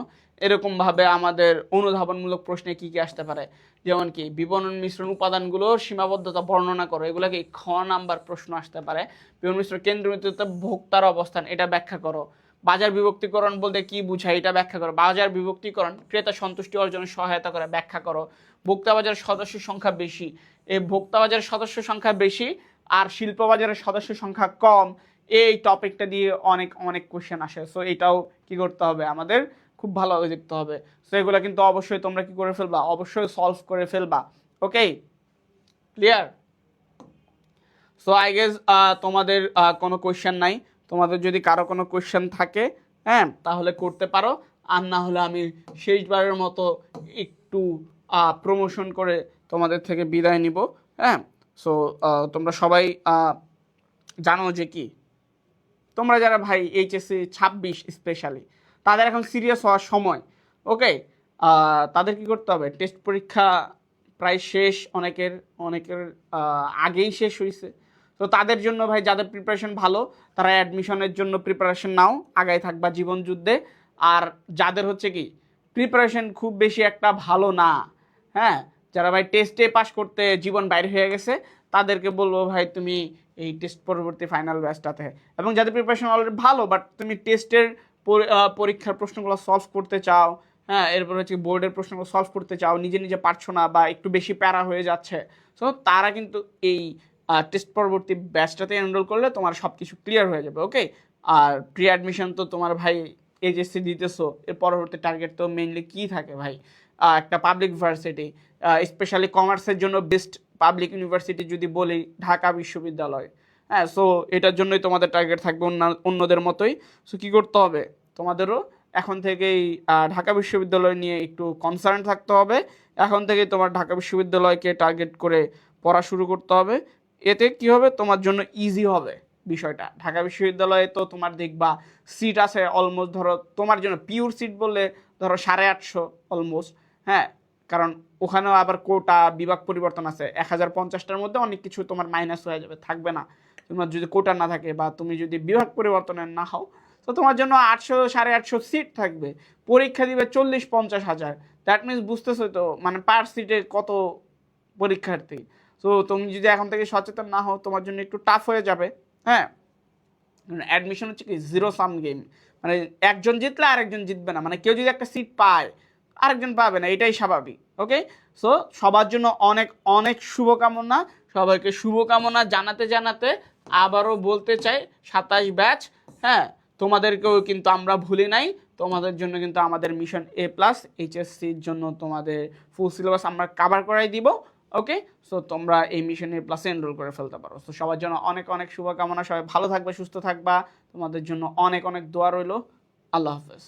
এরকমভাবে আমাদের অনুধাবনমূলক প্রশ্নে কি কি আসতে পারে, যেমন কি বিপণন মিশ্রণ উপাদানগুলোর সীমাবদ্ধতা বর্ণনা করো, এগুলোকে খ নাম্বার প্রশ্ন আসতে পারে। বিপণন মিশ্রণ কেন্দ্রবিন্দুতে ভোক্তার অবস্থান, এটা ব্যাখ্যা করো। বাজার বিভক্তিকরণ বলতে কি বুঝায়, এটা ব্যাখ্যা করো। বাজার বিভক্তিকরণ ক্রেতা সন্তুষ্টি অর্জনে সহায়তা করে, ব্যাখ্যা করো। ভোক্তা বাজারের সদস্য সংখ্যা বেশি, এই ভোক্তা বাজারের সদস্য সংখ্যা বেশি আর শিল্প বাজারের সদস্য সংখ্যা কম, এই টপিকটা দিয়ে অনেক অনেক কোশ্চেন আসে। সো এটাও কি করতে হবে আমাদের খুব ভালোভাবে দেখতে হবে। সো এগুলো কিন্তু অবশ্যই তোমরা কি করে ফেলবা, অবশ্যই সলভ করে ফেলবা। ওকে, ক্লিয়ার? সো আই গেস তোমাদের কোনো কোয়েশ্চেন নাই। তোমাদের যদি কারো কোনো কোয়েশ্চেন থাকে, হ্যাঁ, তাহলে করতে পারো, আর না হলে আমি শেষবারের মতো একটু প্রমোশন করে তোমাদের থেকে বিদায় নিব। হ্যাঁ, সো তোমরা সবাই জানো যে কি, তোমরা যারা ভাই এইচএসসি 26 স্পেশালি, তাদের এখন সিরিয়াস হওয়ার সময়। ওকে, তাদের কি করতে হবে, টেস্ট পরীক্ষা প্রায় শেষ, অনেকের অনেকের আগেই শেষ হয়েছে। তো তাদের জন্য ভাই যাদের প্রিপারেশন ভালো, তারা অ্যাডমিশনের জন্য প্রিপারেশন নাও, আগায় থাকবা জীবন যুদ্ধে। আর যাদের হচ্ছে কি প্রিপারেশন খুব বেশি একটা ভালো না, হ্যাঁ, যারা ভাই টেস্টে পাস করতে জীবন বাইরে হয়ে গেছে, তাদেরকে বলবো ভাই তুমি এই টেস্ট পরবর্তী ফাইনাল ব্যাচটাতে, এবং যাদের প্রিপারেশন অলরেডি ভালো বাট তুমি টেস্টের পরীক্ষার প্রশ্নগুলো সলভ করতে চাও, হ্যাঁ, এরপর হচ্ছে বোর্ডের প্রশ্নগুলো সলভ করতে চাও, নিজে নিজে পারছো না বা একটু বেশি প্যারা হয়ে যাচ্ছে, সো তারা কিন্তু এই টেস্ট পরবর্তী ব্যাচটাতে এনরোল করলে তোমার সব কিছু ক্লিয়ার হয়ে যাবে। ওকে, আর প্রি অ্যাডমিশন তো তোমার ভাই এইচএসসি দিতেছো, এর পরবর্তী টার্গেট তো মেইনলি কী থাকে ভাই, একটা পাবলিক ভার্সিটি, স্পেশালি কমার্সের জন্য বেস্ট পাবলিক ইউনিভার্সিটি যদি বলি ঢাকা বিশ্ববিদ্যালয়। হ্যাঁ, সো এটার জন্যই তোমাদের টার্গেট থাকবে অন্যদের মতোই। সো কী করতে হবে, তোমাদেরও এখন থেকেই ঢাকা বিশ্ববিদ্যালয় নিয়ে একটু কনসার্ন থাকতে হবে। এখন থেকেই তোমার ঢাকা বিশ্ববিদ্যালয়কে টার্গেট করে পড়া শুরু করতে হবে। এতে কি হবে, তোমার জন্য ইজি হবে বিষয়টা। ঢাকা বিশ্ববিদ্যালয়ে তো তোমার দেখবা সিট আছে অলমোস্ট, ধরো তোমার জন্য পিওর সিট বললে ধরো 850 অলমোস্ট। হ্যাঁ, কারণ ওখানেও আবার কোটা বিভাগ পরিবর্তন আছে, 1050টার মধ্যে অনেক কিছু তোমার মাইনাস হয়ে যাবে, থাকবে না। তোমার যদি কোটা না থাকে বা তুমি যদি বিভাগ পরিবর্তনের না হও, তো তোমার জন্য 800 850 সিট থাকবে, পরীক্ষা দিবে 40-50 হাজার। দ্যাট মিনস বুঝতেছো তো, মানে পার সিটে কত পরীক্ষার্থী। তো তুমি যদি এখন থেকে সচেতন না হও, তোমার জন্য একটু টাফ হয়ে যাবে। হ্যাঁ, অ্যাডমিশন হচ্ছে কি জিরো সাম গেম, মানে একজন জিতলে আরেকজন জিতবে না, মানে কেউ যদি একটা সিট পায় আরেকজন পাবে না, এটাই স্বাভাবিক। ওকে, সো সবার জন্য অনেক অনেক শুভকামনা, সবাইকে শুভকামনা জানাতে জানাতে আবারও বলতে চাই 27 ব্যাচ, হ্যাঁ, তোমাদেরকেও কিন্তু আমরা ভুলি নাই। তোমাদের জন্য কিন্তু আমাদের মিশন A+ এইচএসসির জন্য তোমাদের ফুল সিলেবাস আমরা কভার করাই দিব। ওকে, সো তোমরা এই মিশন A+ এনরোল করে ফেলতে পারো। সো সবার জন্য অনেক অনেক শুভকামনা, সবাই ভালো থাকবে, সুস্থ থাকবা, তোমাদের জন্য অনেক অনেক দোয়া রইল। আল্লাহ হাফেজ।